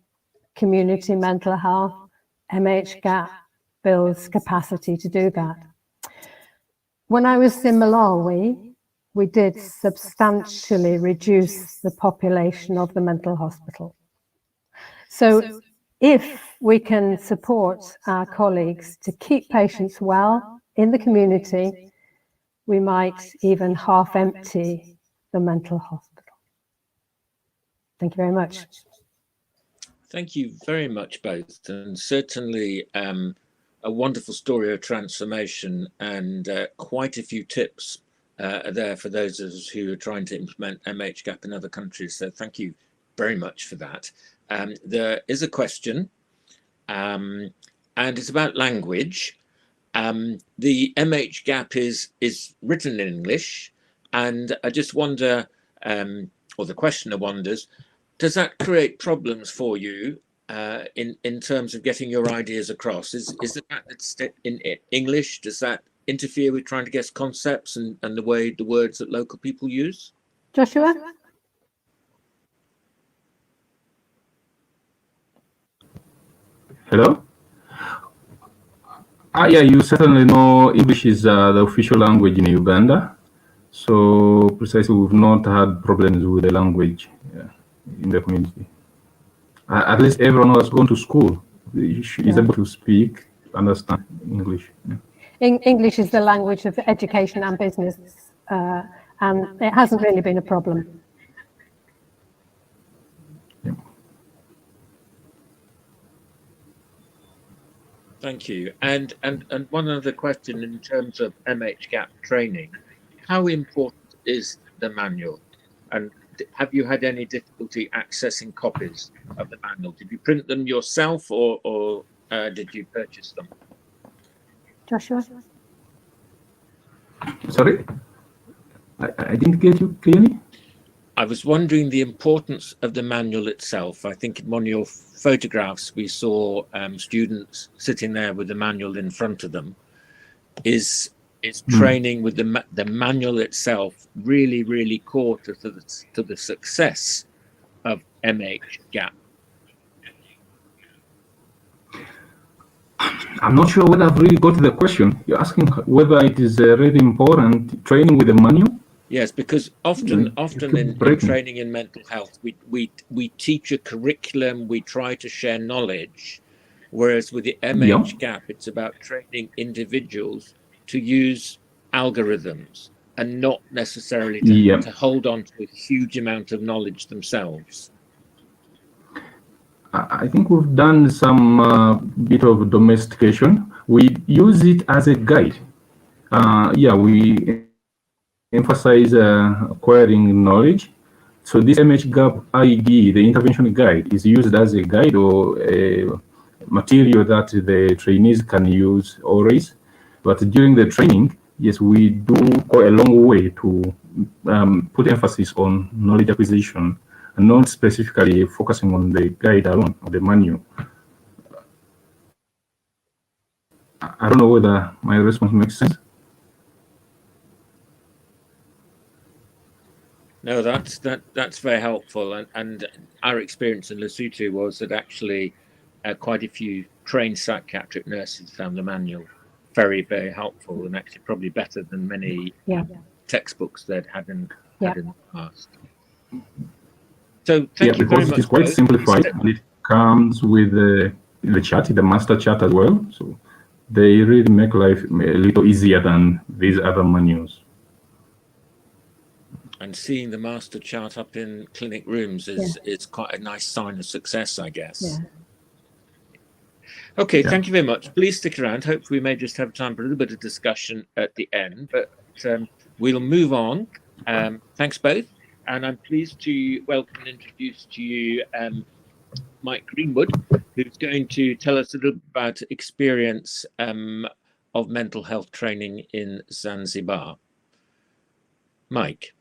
community mental health, mhGAP builds capacity to do that. When I was in Malawi, we did substantially reduce the population of the mental hospital. So if we can support our colleagues to keep patients well in the community, we might even half empty the mental hospital. Thank you very much. Thank you very much both, and certainly a wonderful story of transformation, and quite a few tips there for those of us who are trying to implement mhGAP in other countries. So thank you very much for that. There is a question, and it's about language. The mhGAP is written in English, and I just wonder, or the questioner wonders, does that create problems for you in terms of getting your ideas across? Is that in English? Does that interfere with trying to get concepts and the words that local people use? Joshua? Hello? Yeah, you certainly know English is the official language in Uganda. So precisely, we've not had problems with the language in the community. at least everyone who has gone to school is able to speak, understand English. Yeah. English is the language of education and business, and it hasn't really been a problem. Yeah. Thank you. And one other question in terms of mhGAP training, how important is the manual? And have you had any difficulty accessing copies of the manual? Did you print them yourself, or did you purchase them? Joshua? Sorry? I didn't get you clearly. I was wondering the importance of the manual itself. I think in one of your photographs we saw students sitting there with the manual in front of them. Is training with the manual itself really core to the success of mhGAP? I'm not sure whether I've really got the question. You're asking whether it is really important training with the manual? Yes, because often in training in mental health, we teach a curriculum, we try to share knowledge, whereas with the mhGAP, it's about training individuals to use algorithms and not necessarily to hold on to a huge amount of knowledge themselves. I think we've done some bit of domestication. We use it as a guide. We emphasize acquiring knowledge. So this mhGAP ID, the intervention guide, is used as a guide or a material that the trainees can use always. But during the training, yes, we do go a long way to put emphasis on knowledge acquisition and not specifically focusing on the guide alone or the manual. I don't know whether my response makes sense. No, that's very helpful, and our experience in Lesotho was that actually quite a few trained psychiatric nurses found the manual very helpful, and actually probably better than many textbooks they'd had in the past. So thank you very much. Because it is quite simplified, and it comes with the chart, the master chart as well. So they really make life a little easier than these other manuals. And seeing the master chart up in clinic rooms is quite a nice sign of success, I guess. Yeah. Okay, thank you very much. Please stick around. Hopefully we may just have time for a little bit of discussion at the end, but we'll move on. Thanks both. And I'm pleased to welcome and introduce to you Mike Greenwood, who's going to tell us a little bit about experience of mental health training in Zanzibar. Mike.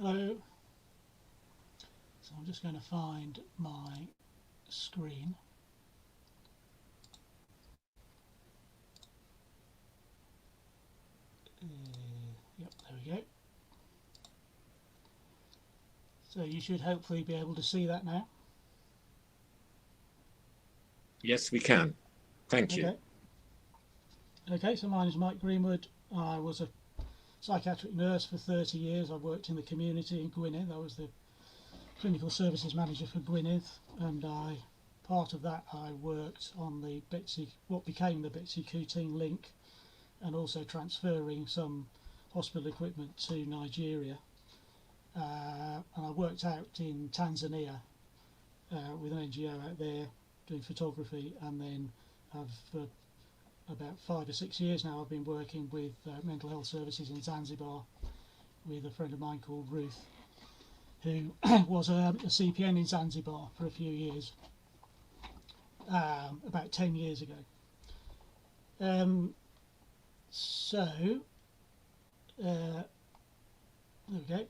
Hello. So I'm just going to find my screen. Yep, there we go. So you should hopefully be able to see that now. Yes, we can. Thank you. Okay, so my name is Mike Greenwood. I was a psychiatric nurse for 30 years. I worked in the community in Gwynedd. I was the clinical services manager for Gwynedd, and part of that I worked on the what became the Betsy-Coutinho link, and also transferring some hospital equipment to Nigeria. And I worked out in Tanzania with an NGO out there doing photography, and then for about 5 or 6 years now I've been working with mental health services in Zanzibar with a friend of mine called Ruth, who was a CPN in Zanzibar for a few years, about 10 years ago. There we go.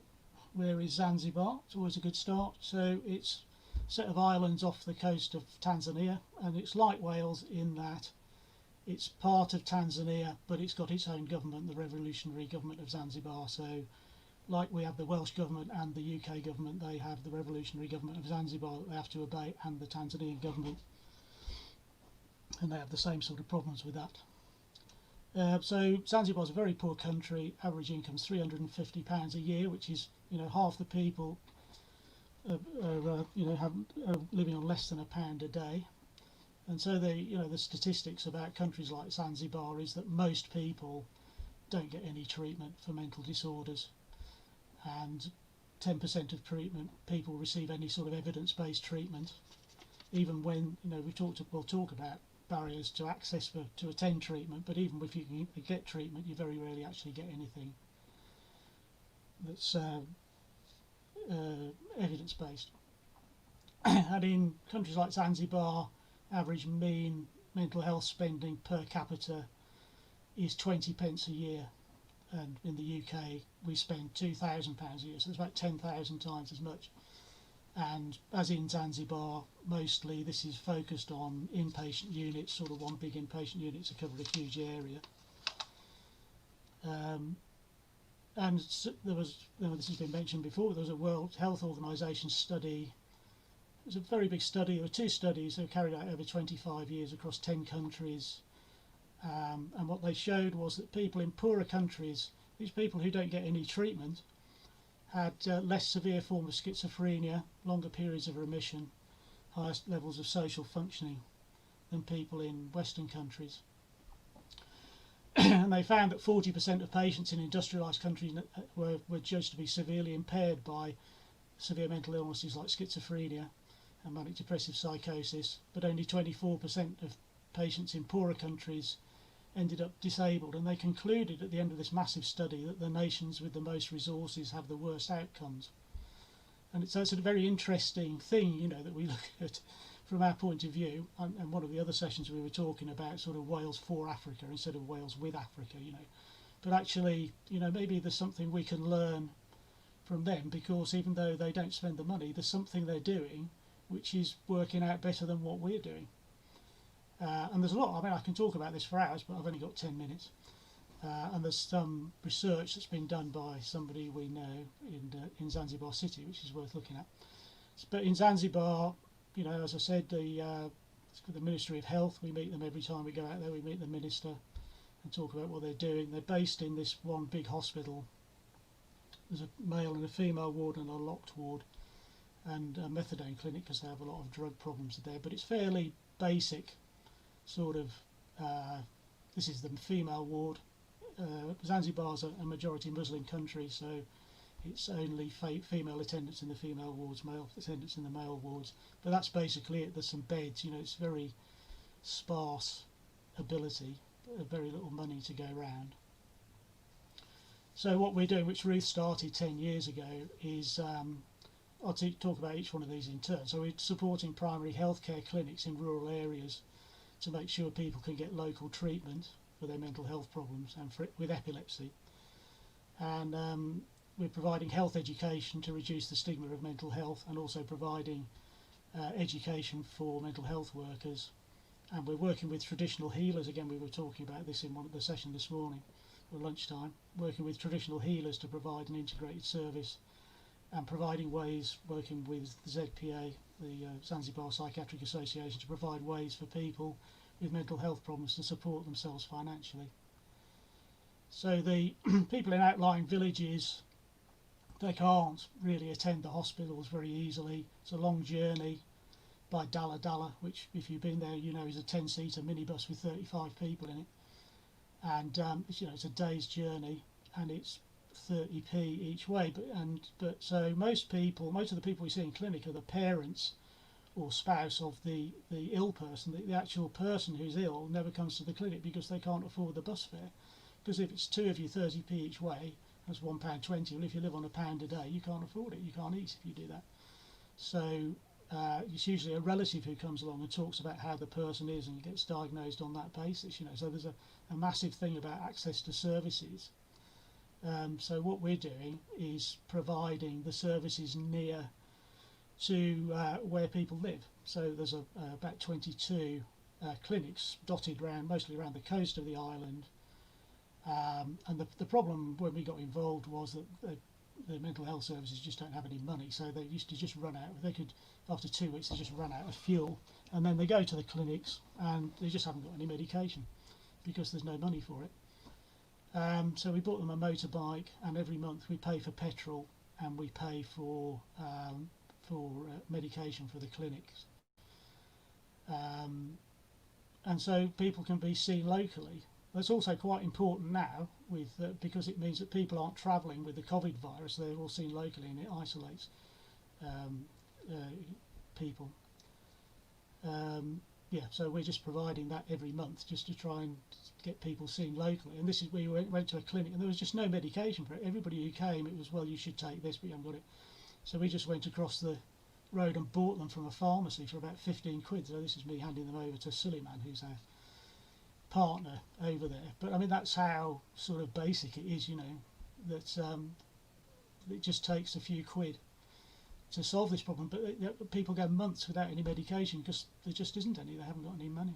Where is Zanzibar? It's always a good start. So it's a set of islands off the coast of Tanzania, and it's like Wales in that it's part of Tanzania, but it's got its own government, the revolutionary government of Zanzibar. So like we have the Welsh government and the UK government, they have the revolutionary government of Zanzibar that they have to obey, and the Tanzanian government, and they have the same sort of problems with that. So Zanzibar is a very poor country. Average income is £350 a year, which is, half the people are living on less than £1 a day. And so the statistics about countries like Zanzibar is that most people don't get any treatment for mental disorders, and 10% of treatment people receive any sort of evidence-based treatment, even when we'll talk about barriers to access to attend treatment, but even if you can get treatment, you very rarely actually get anything that's evidence-based. And in countries like Zanzibar, average mean mental health spending per capita is 20 pence a year, and in the UK we spend £2,000 a year, so it's about 10,000 times as much. And as in Zanzibar, mostly this is focused on inpatient units, sort of one big inpatient unit to cover a huge area. And there was, this has been mentioned before, there was a World Health Organization study. It was a very big study. There were two studies that were carried out over 25 years across 10 countries. And what they showed was that people in poorer countries, these people who don't get any treatment, had less severe form of schizophrenia, longer periods of remission, highest levels of social functioning than people in Western countries. And they found that 40% of patients in industrialised countries were judged to be severely impaired by severe mental illnesses like schizophrenia and manic depressive psychosis, but only 24% of patients in poorer countries ended up disabled. And they concluded at the end of this massive study that the nations with the most resources have the worst outcomes. And it's a sort of very interesting thing, that we look at from our point of view. And one of the other sessions we were talking about sort of Wales for Africa instead of Wales with Africa, But actually, maybe there's something we can learn from them, because even though they don't spend the money, there's something they're doing which is working out better than what we're doing. And there's a lot, I can talk about this for hours, but I've only got 10 minutes. And there's some research that's been done by somebody we know in Zanzibar City, which is worth looking at. But in Zanzibar, as I said, the Ministry of Health, we meet them every time we go out there. We meet the minister and talk about what they're doing. They're based in this one big hospital. There's a male and a female ward and a locked ward, and a methadone clinic because they have a lot of drug problems there. But it's fairly basic sort of, this is the female ward. Zanzibar's a majority Muslim country, so it's only female attendants in the female wards, male attendants in the male wards. But that's basically it. There's some beds, it's very sparse ability, very little money to go around. So what we're doing, which Ruth started 10 years ago, is I'll talk about each one of these in turn. So we're supporting primary healthcare clinics in rural areas to make sure people can get local treatment for their mental health problems and with epilepsy. And we're providing health education to reduce the stigma of mental health, and also providing education for mental health workers. And we're working with traditional healers. Again, we were talking about this in one of the session this morning at lunchtime, working with traditional healers to provide an integrated service, and providing ways, working with the ZPA, the Zanzibar Psychiatric Association, to provide ways for people with mental health problems to support themselves financially. So the people in outlying villages, they can't really attend the hospitals very easily. It's a long journey by Dala, which, if you've been there, is a 10-seater minibus with 35 people in it. And it's a day's journey, and it's 30p each way. But so most of the people we see in clinic are the parents or spouse of the ill person. The actual person who's ill never comes to the clinic because they can't afford the bus fare. Because if it's two of you, 30p each way, that's £1.20. Well, if you live on £1 a day, you can't afford it. You can't eat if you do that. So it's usually a relative who comes along and talks about how the person is and gets diagnosed on that basis. So there's a massive thing about access to services. So what we're doing is providing the services near to where people live. So there's about 22 clinics dotted mostly around the coast of the island. And the problem when we got involved was that the mental health services just don't have any money, so they used to just run out. They could, after 2 weeks, they just run out of fuel, and then they go to the clinics and they just haven't got any medication. because there's no money for it. So we bought them a motorbike, and every month we pay for petrol and we pay for medication for the clinics. And so people can be seen locally. That's also quite important now, with because it means that people aren't travelling with the COVID virus. They're all seen locally, and it isolates people. Yeah, so we're just providing that every month just to try and get people seen locally. And this is where we went to a clinic, and there was just no medication for it. Everybody who came, it was, well, you should take this, but you haven't got it. So we just went across the road and bought them from a pharmacy for about 15 quid. So this is me handing them over to Suleiman, who's our partner over there. But I mean, that's how sort of basic it is, you know, that it just takes a few quid to solve this problem. But people go months without any medication because there just isn't any. They haven't got any money.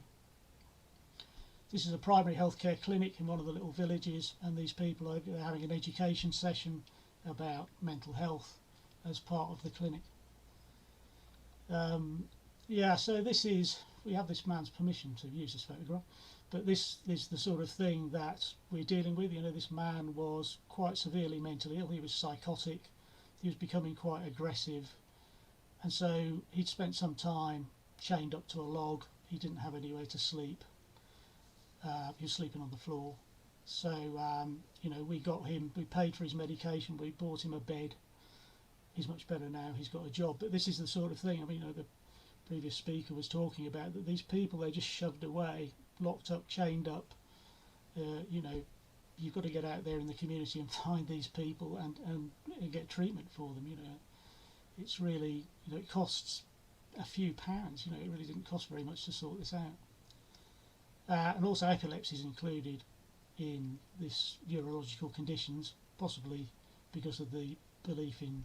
This is a primary healthcare clinic in one of the little villages, and these people are having an education session about mental health as part of the clinic. Yeah, so this is, we have this man's permission to use this photograph, but this is the sort of thing that we're dealing with. You know, this man was quite severely mentally ill. He was psychotic. He was becoming quite aggressive, and so he'd spent some time chained up to a log. He didn't have anywhere to sleep. He was sleeping on the floor. So you know, we got him, we paid for his medication, we bought him a bed. He's much better now, he's got a job. But this is the sort of thing, I mean, you know, the previous speaker was talking about, that these people, they're just shoved away, locked up, chained up. You know, you've got to get out there in the community and find these people and get treatment for them. You know, it's really, you know, it costs a few pounds. You know, it really didn't cost very much to sort this out. And also epilepsy is included in this neurological conditions, possibly because of the belief in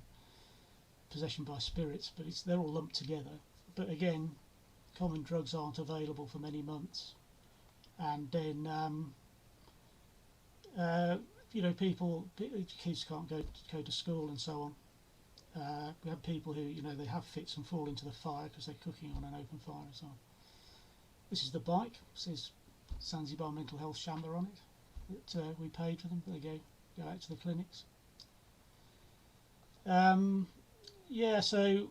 possession by spirits, but they're all lumped together. But again, common drugs aren't available for many months, and then you know, kids can't go to school and so on. We have people who, you know, they have fits and fall into the fire because they're cooking on an open fire and so on. This is the bike. It says Zanzibar Mental Health Chamber on it. That we paid for them. They go out to the clinics. Yeah, so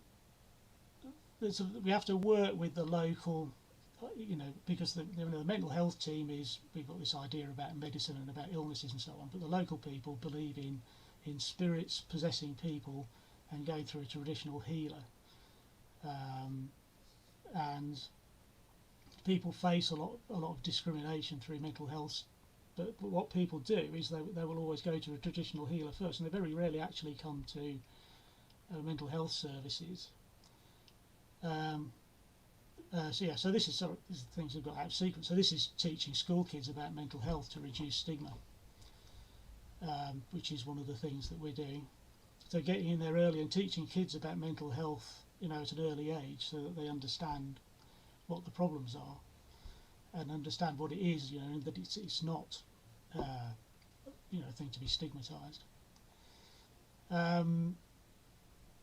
we have to work with the local, you know, because the mental health team is, we've got this idea about medicine and about illnesses and so on, but the local people believe in spirits possessing people and going through a traditional healer. And people face a lot of discrimination through mental health, but what people do is they will always go to a traditional healer first, and they very rarely actually come to mental health services. So yeah, so this is the things we've got out of sequence. So this is teaching school kids about mental health to reduce stigma, which is one of the things that we're doing. So getting in there early and teaching kids about mental health, you know, at an early age, so that they understand what the problems are and understand what it is, you know, and that it's not, you know, a thing to be stigmatized.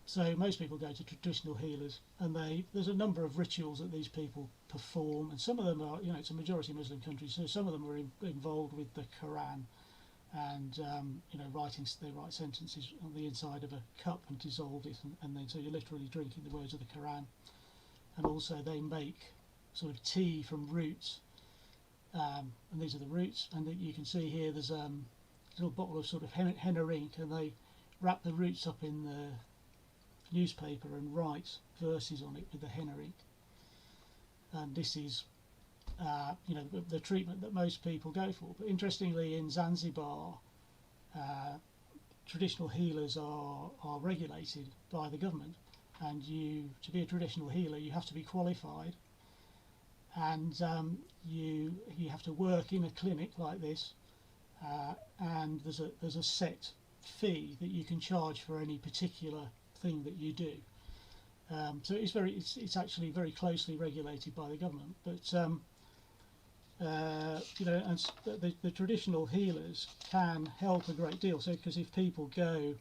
So most people go to traditional healers, and there's a number of rituals that these people perform, and some of them are, you know, it's a majority Muslim country, so some of them are involved with the Quran, and you know, they write sentences on the inside of a cup and dissolve it, and then so you're literally drinking the words of the Quran. And also they make sort of tea from roots, and these are the roots, and you can see here there's a little bottle of sort of henna ink, and they wrap the roots up in the newspaper and write verses on it with the henna ink. And this is you know, the treatment that most people go for. But interestingly, in Zanzibar, traditional healers are regulated by the government, and to be a traditional healer you have to be qualified, and you have to work in a clinic like this, and there's a set fee that you can charge for any particular thing that you do. So it's actually very closely regulated by the government. But you know, and the traditional healers can help a great deal. So because if people go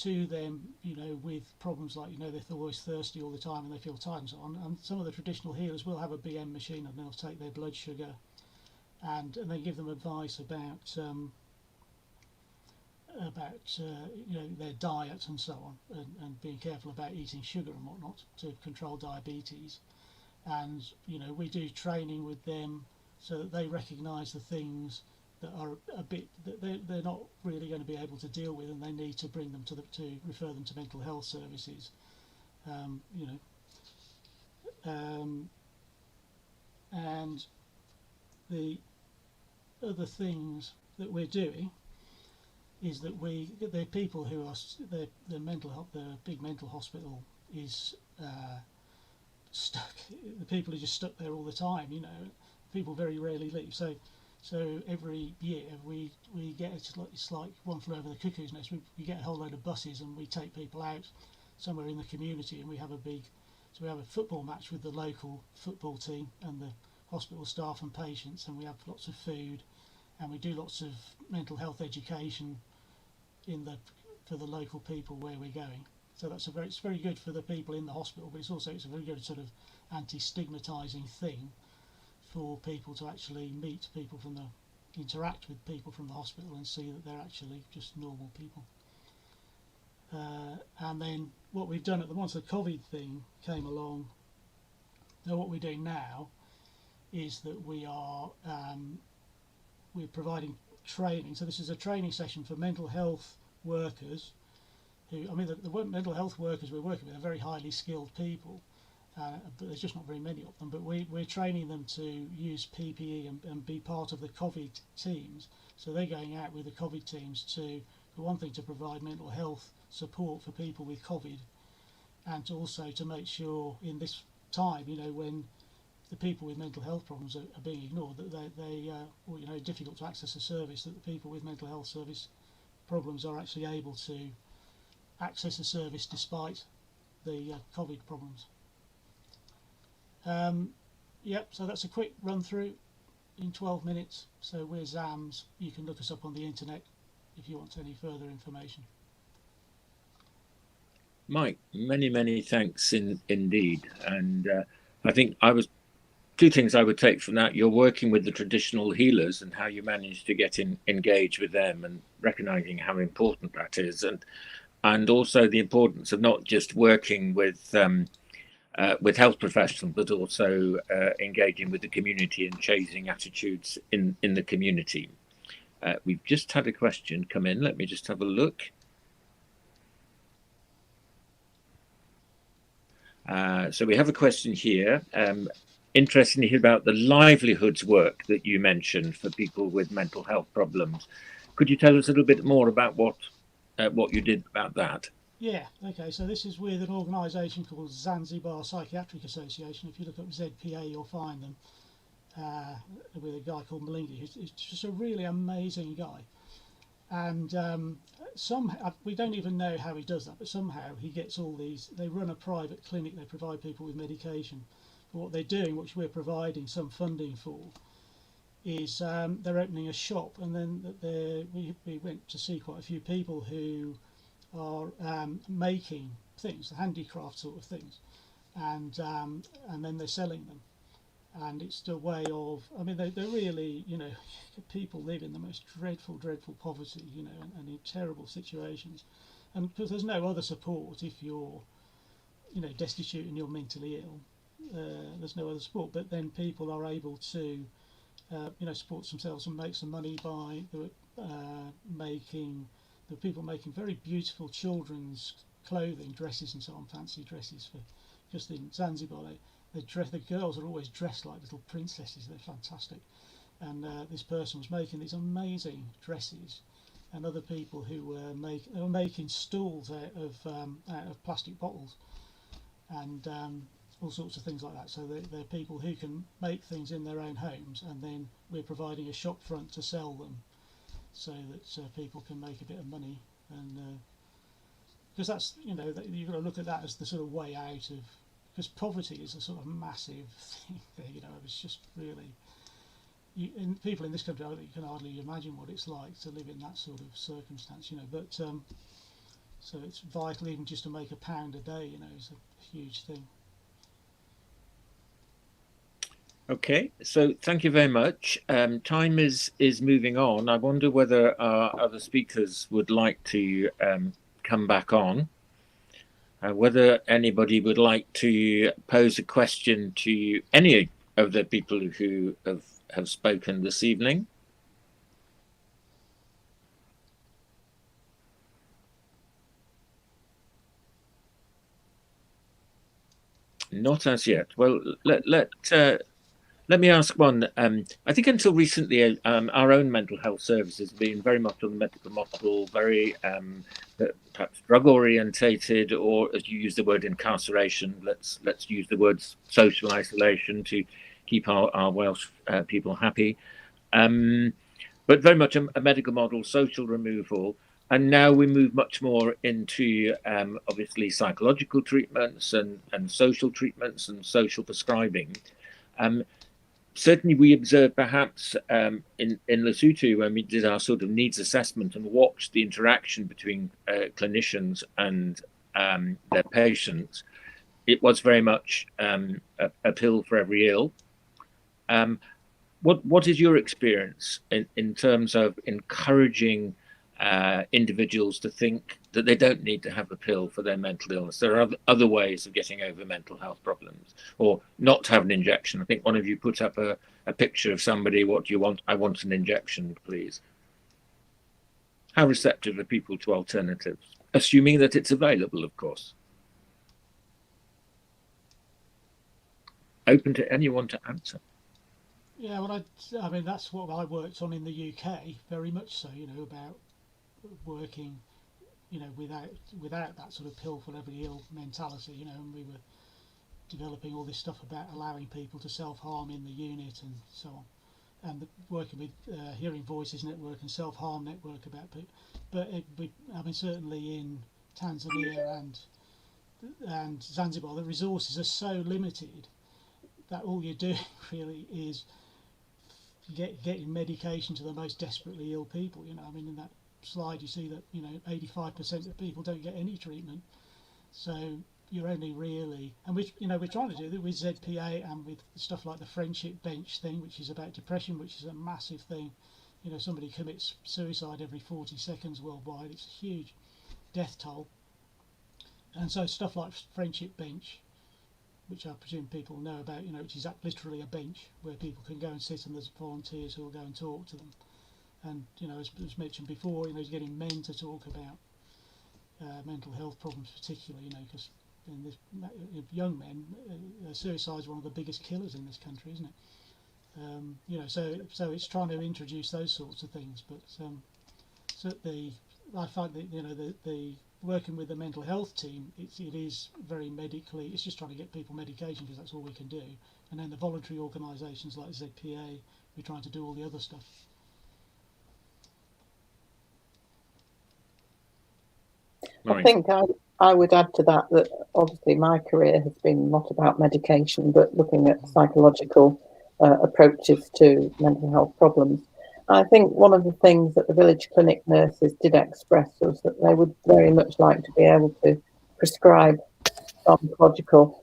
to them, you know, with problems like, you know, they're always thirsty all the time and they feel tired and so on, and some of the traditional healers will have a BM machine and they'll take their blood sugar and then give them advice about you know, their diet and so on, and being careful about eating sugar and whatnot to control diabetes. And you know, we do training with them so that they recognise the things that are a bit that they're not really going to be able to deal with, and they need to bring them to refer them to mental health services. You know, and the other things that we're doing is that the people who are the mental health, the big mental hospital is stuck. The people are just stuck there all the time. You know, people very rarely leave. So every year we get, it's like one flew over the cuckoo's nest. We get a whole load of buses and we take people out somewhere in the community, and we have a football match with the local football team and the hospital staff and patients, and we have lots of food, and we do lots of mental health education for the local people where we're going. So it's very good for the people in the hospital, but it's a very good sort of anti-stigmatising thing for people to actually meet people interact with people from the hospital and see that they're actually just normal people. And then what we've done once the COVID thing came along, what we're doing now is that we're providing training. So this is a training session for mental health workers who, I mean, the mental health workers we're working with are very highly skilled people, but there's just not very many of them. But we're training them to use PPE and be part of the COVID teams. So they're going out with the COVID teams for one thing, to provide mental health support for people with COVID, and also to make sure in this time, you know, when the people with mental health problems are being ignored, that they or, you know, difficult to access a service, that the people with mental health service problems are actually able to access a service despite the COVID problems. Yep, so that's a quick run through in 12 minutes. So we're ZAMS. You can look us up on the internet if you want any further information. Mike, many thanks indeed. And I think two things I would take from that. You're working with the traditional healers and how you manage to get engaged with them, and recognizing how important that is, and also the importance of not just working with health professionals, but also engaging with the community and changing attitudes in the community. We've just had a question come in. Let me just have a look. So we have a question here. Interesting to hear about the livelihoods work that you mentioned for people with mental health problems. Could you tell us a little bit more about what you did about that? Yeah, okay, so this is with an organisation called Zanzibar Psychiatric Association. If you look up ZPA, you'll find them, with a guy called Malingi, who's just a really amazing guy. And we don't even know how he does that, but somehow he gets all these. They run a private clinic, they provide people with medication. But what they're doing, which we're providing some funding for, is they're opening a shop, and then we went to see quite a few people who are making things, handicraft sort of things, and then they're selling them. And it's the way of, I mean, they're really, you know, people live in the most dreadful poverty, you know, and in terrible situations. And because there's no other support if you're, you know, destitute and you're mentally ill, there's no other support. But then people are able to, you know, support themselves and make some money by making very beautiful children's clothing, dresses and so on, fancy dresses for, just in Zanzibar. The girls are always dressed like little princesses. They're fantastic, and this person was making these amazing dresses, and other people who were making stools out of plastic bottles, and all sorts of things like that. So they're people who can make things in their own homes, and then we're providing a shop front to sell them, so that people can make a bit of money, and because that's, you know, you've got to look at that as the sort of way out of. Because poverty is a sort of massive thing there, you know. It's just really, people in this country, I think you can hardly imagine what it's like to live in that sort of circumstance, you know. But so it's vital even just to make £1 a day, you know, is a huge thing. Okay, so thank you very much. Time is moving on. I wonder whether our other speakers would like to come back on. Whether anybody would like to pose a question to any of the people who have spoken this evening. Not as yet. Well, let me ask one. I think until recently, our own mental health services have been very much on the medical model, very perhaps drug orientated, or as you use the word incarceration, let's use the words social isolation to keep our Welsh people happy. But very much a medical model, social removal. And now we move much more into obviously psychological treatments and social treatments and social prescribing. Certainly we observed perhaps in Lesotho, when we did our sort of needs assessment and watched the interaction between clinicians and their patients, it was very much a pill for every ill. What is your experience in terms of encouraging individuals to think that they don't need to have a pill for their mental illness? There are other ways of getting over mental health problems, or not to have an injection. I think one of you put up a picture of somebody. What do you want? I want an injection, please. How receptive are people to alternatives, assuming that it's available, of course? Open to anyone to answer. Yeah, well, I mean, that's what I worked on in the UK, very much so, you know, about working, you know, without that sort of pill for every ill mentality, you know, and we were developing all this stuff about allowing people to self-harm in the unit and so on, and working with Hearing Voices Network and Self-Harm Network about people. But I mean, certainly in Tanzania and Zanzibar, the resources are so limited that all you're doing really is getting medication to the most desperately ill people. You know, I mean, in that slide you see that, you know, 85% of people don't get any treatment. So you're only really, and we're trying to do that with ZPA and with stuff like the friendship bench thing, which is about depression, which is a massive thing. You know, somebody commits suicide every 40 seconds worldwide. It's a huge death toll. And so stuff like friendship bench, which I presume people know about, you know, which is literally a bench where people can go and sit and there's volunteers who will go and talk to them. And, you know, as mentioned before, you know, getting men to talk about mental health problems particularly, you know, because in this, young men, suicide is one of the biggest killers in this country, isn't it? You know, so it's trying to introduce those sorts of things. But certainly I find that, you know, the working with the mental health team, it is very medically, it's just trying to get people medication because that's all we can do. And then the voluntary organisations like ZPA, we're trying to do all the other stuff. I think I would add to that obviously my career has been not about medication, but looking at psychological approaches to mental health problems. I think one of the things that the village clinic nurses did express was that they would very much like to be able to prescribe pharmacological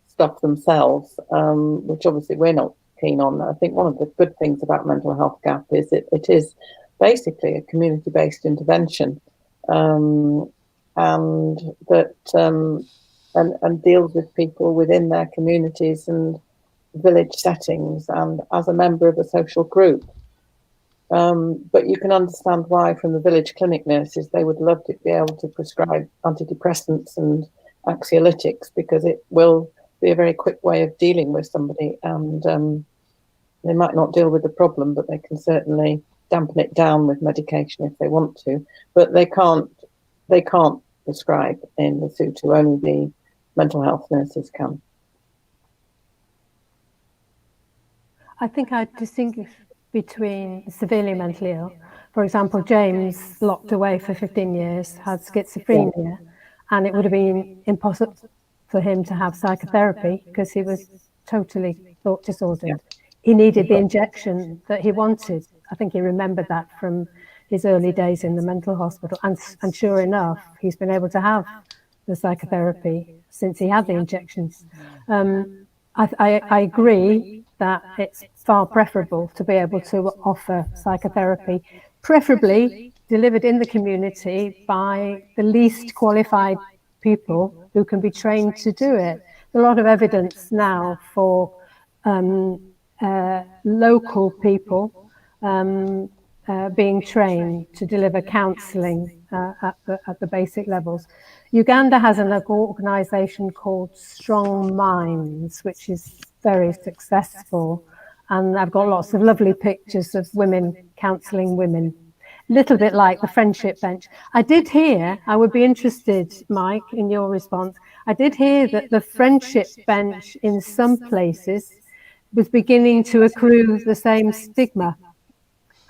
stuff themselves, which obviously we're not keen on. I think one of the good things about Mental Health Gap is it is basically a community-based intervention, and that and deals with people within their communities and village settings and as a member of a social group. But you can understand why from the village clinic nurses they would love to be able to prescribe antidepressants and anxiolytics, because it will be a very quick way of dealing with somebody, and they might not deal with the problem, but they can certainly dampen it down with medication if they want to. But they can't prescribe in Lesotho, only the mental health nurses can. I think I'd distinguish between severely mentally ill. For example, James, locked away for 15 years, had schizophrenia, and it would have been impossible for him to have psychotherapy because he was totally thought disordered. Yeah. He needed the injection that he wanted. I think he remembered that from his early days in the mental hospital, and sure enough, he's been able to have the psychotherapy since he had the injections. I agree that it's far preferable to be able to offer psychotherapy, preferably delivered in the community by the least qualified people who can be trained to do it. There's a lot of evidence now for local people being trained to deliver counselling at the basic levels. Uganda has an organisation called Strong Minds, which is very successful, and I've got lots of lovely pictures of women counselling women. Little bit like the friendship bench. I did hear, I would be interested, Mike, in your response. I did hear that the friendship bench in some places was beginning to accrue the same stigma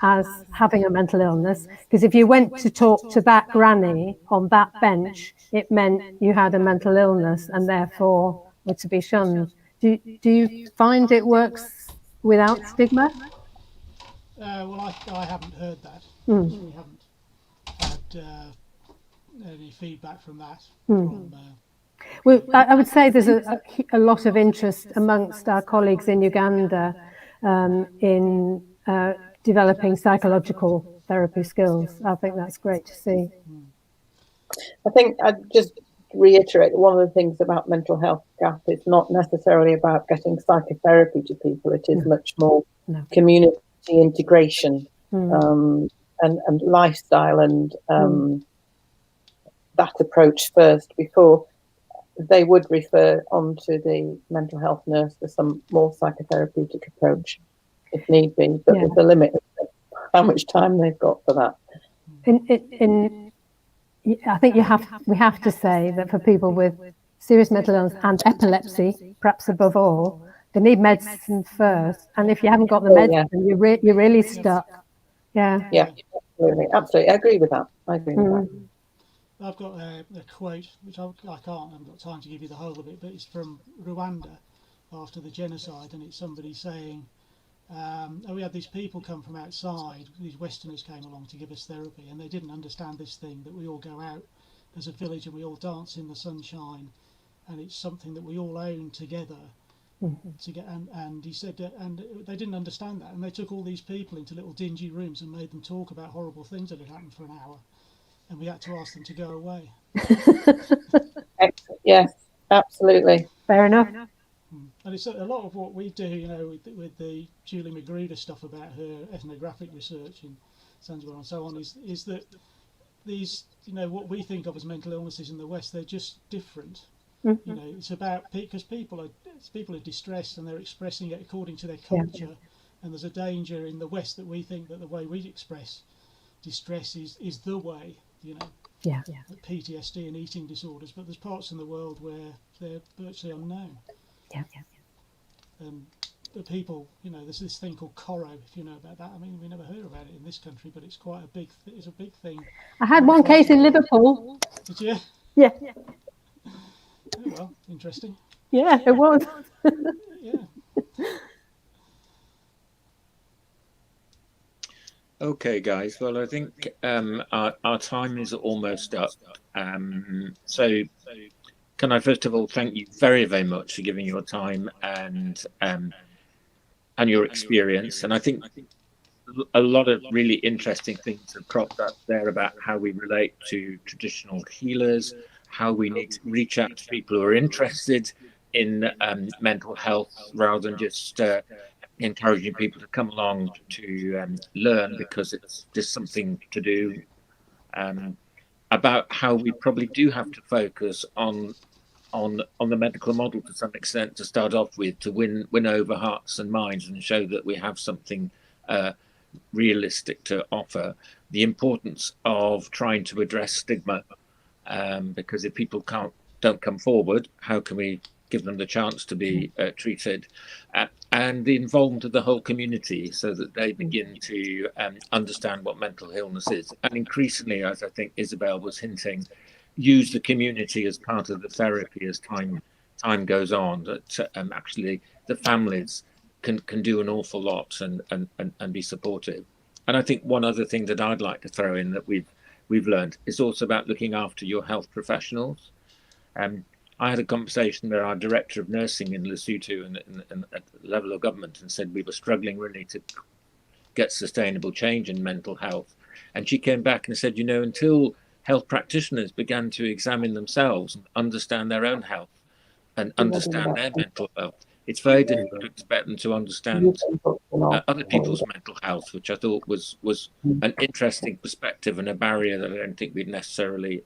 as having a mental illness, because if you went to talk to that granny on that bench, it meant you had a mental illness and therefore were to be shunned. Do you find it works without stigma? Well, I haven't heard that. We haven't had any feedback from that. Well, I would say there's a lot of interest amongst our colleagues in Uganda in developing psychological therapy skills. I think that's great to see. I think I'd just reiterate one of the things about mental health gap is not necessarily about getting psychotherapy to people. It is much more community integration and lifestyle and that approach first before they would refer on to the mental health nurse for some more psychotherapeutic approach if need be, but there's a limit of how much time they've got for that. I think we have to say that for people with serious mental illness and epilepsy, perhaps above all, they need medicine first. And if you haven't got the medicine, you're really stuck. Yeah, absolutely. I agree with that. I've got a quote, which I haven't got time to give you the whole of it, but it's from Rwanda after the genocide, and it's somebody saying, we had these people come from outside, these Westerners came along to give us therapy, and they didn't understand this thing that we all go out as a village and we all dance in the sunshine, and it's something that we all own together. And he said and they didn't understand that, and they took all these people into little dingy rooms and made them talk about horrible things that had happened for an hour, and we had to ask them to go away. Yes, absolutely. Fair enough. And it's a lot of what we do, with the Julie Magruder stuff about her ethnographic research in Zanzibar and so on, is that these, what we think of as mental illnesses in the West, they're just different. It's about, because people are distressed and they're expressing it according to their culture, and there's a danger in the West that we think that the way we express distress is the way, PTSD and eating disorders, but there's parts in the world where they're virtually unknown. And the people, there's this thing called Coro, if you know about that. I mean, we never heard about it in this country, but it's quite a big thing. I had one case in Liverpool. Did you? Yeah. Oh, well, interesting. Yeah, it was. Okay, guys. Well, I think our time is almost up. So can I first of all thank you very, very much for giving your time and your experience. And I think a lot of really interesting things have cropped up there about how we relate to traditional healers, how we need to reach out to people who are interested in mental health rather than just encouraging people to come along to learn because it's just something to do, about how we probably do have to focus on the medical model to some extent to start off with, to win over hearts and minds and show that we have something realistic to offer. The importance of trying to address stigma, because if people don't come forward, how can we give them the chance to be treated, and the involvement of the whole community so that they begin to understand what mental illness is. And increasingly, as I think Isabel was hinting, use the community as part of the therapy as time goes on, that actually the families can do an awful lot and be supportive. And I think one other thing that I'd like to throw in that we've learned is also about looking after your health professionals. I had a conversation with our director of nursing in Lesotho and at the level of government, and said we were struggling really to get sustainable change in mental health. And she came back and said, you know, until health practitioners began to examine themselves and understand their own health and understand their mental health, it's very difficult to expect them to understand other people's mental health, which I thought was an interesting perspective and a barrier that I don't think we'd necessarily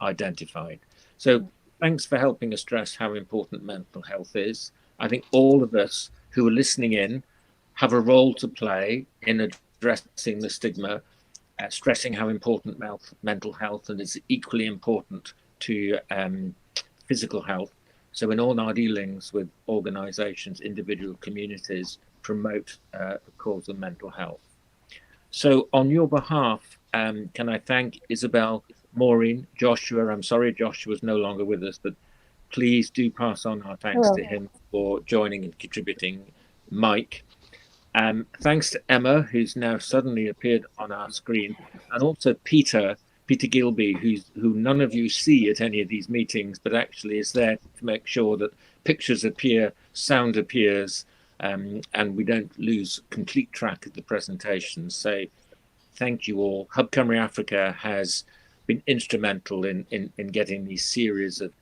identified. So thanks for helping us stress how important mental health is. I think all of us who are listening in have a role to play in addressing the stigma, stressing how important mental health, and it's equally important to physical health. So in all our dealings with organisations, individual communities, promote the cause of mental health. So on your behalf, can I thank Isabel, Maureen, Joshua? I'm sorry Joshua's no longer with us, but please do pass on our thanks to him for joining and contributing. Mike. Thanks to Emma, who's now suddenly appeared on our screen, and also Peter Gilbey, who none of you see at any of these meetings, but actually is there to make sure that pictures appear, sound appears, and we don't lose complete track of the presentation. So thank you all. Hub Cymru Africa has been instrumental in getting these series of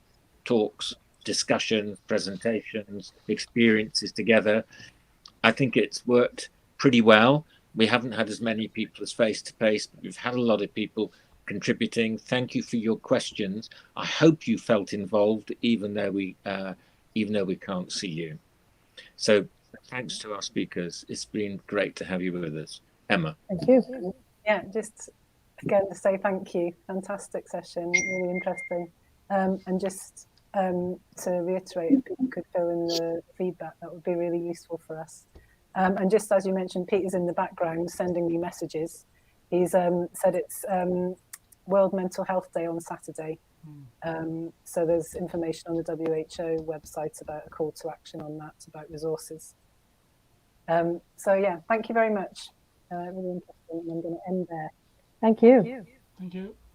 talks, discussions, presentations, experiences together. I think it's worked pretty well. We haven't had as many people as face-to-face, but we've had a lot of people contributing. Thank you for your questions. I hope you felt involved, even though we can't see you. So thanks to our speakers. It's been great to have you with us. Emma. Thank you. Yeah, just again to say thank you. Fantastic session, really interesting. And just to reiterate, if people could fill in the feedback, that would be really useful for us. And just as you mentioned, Peter's in the background sending me messages. He's said it's World Mental Health Day on Saturday. So there's information on the WHO website about a call to action on that, about resources. So yeah, thank you very much. Really interesting. And I'm going to end there. Thank you. Thank you.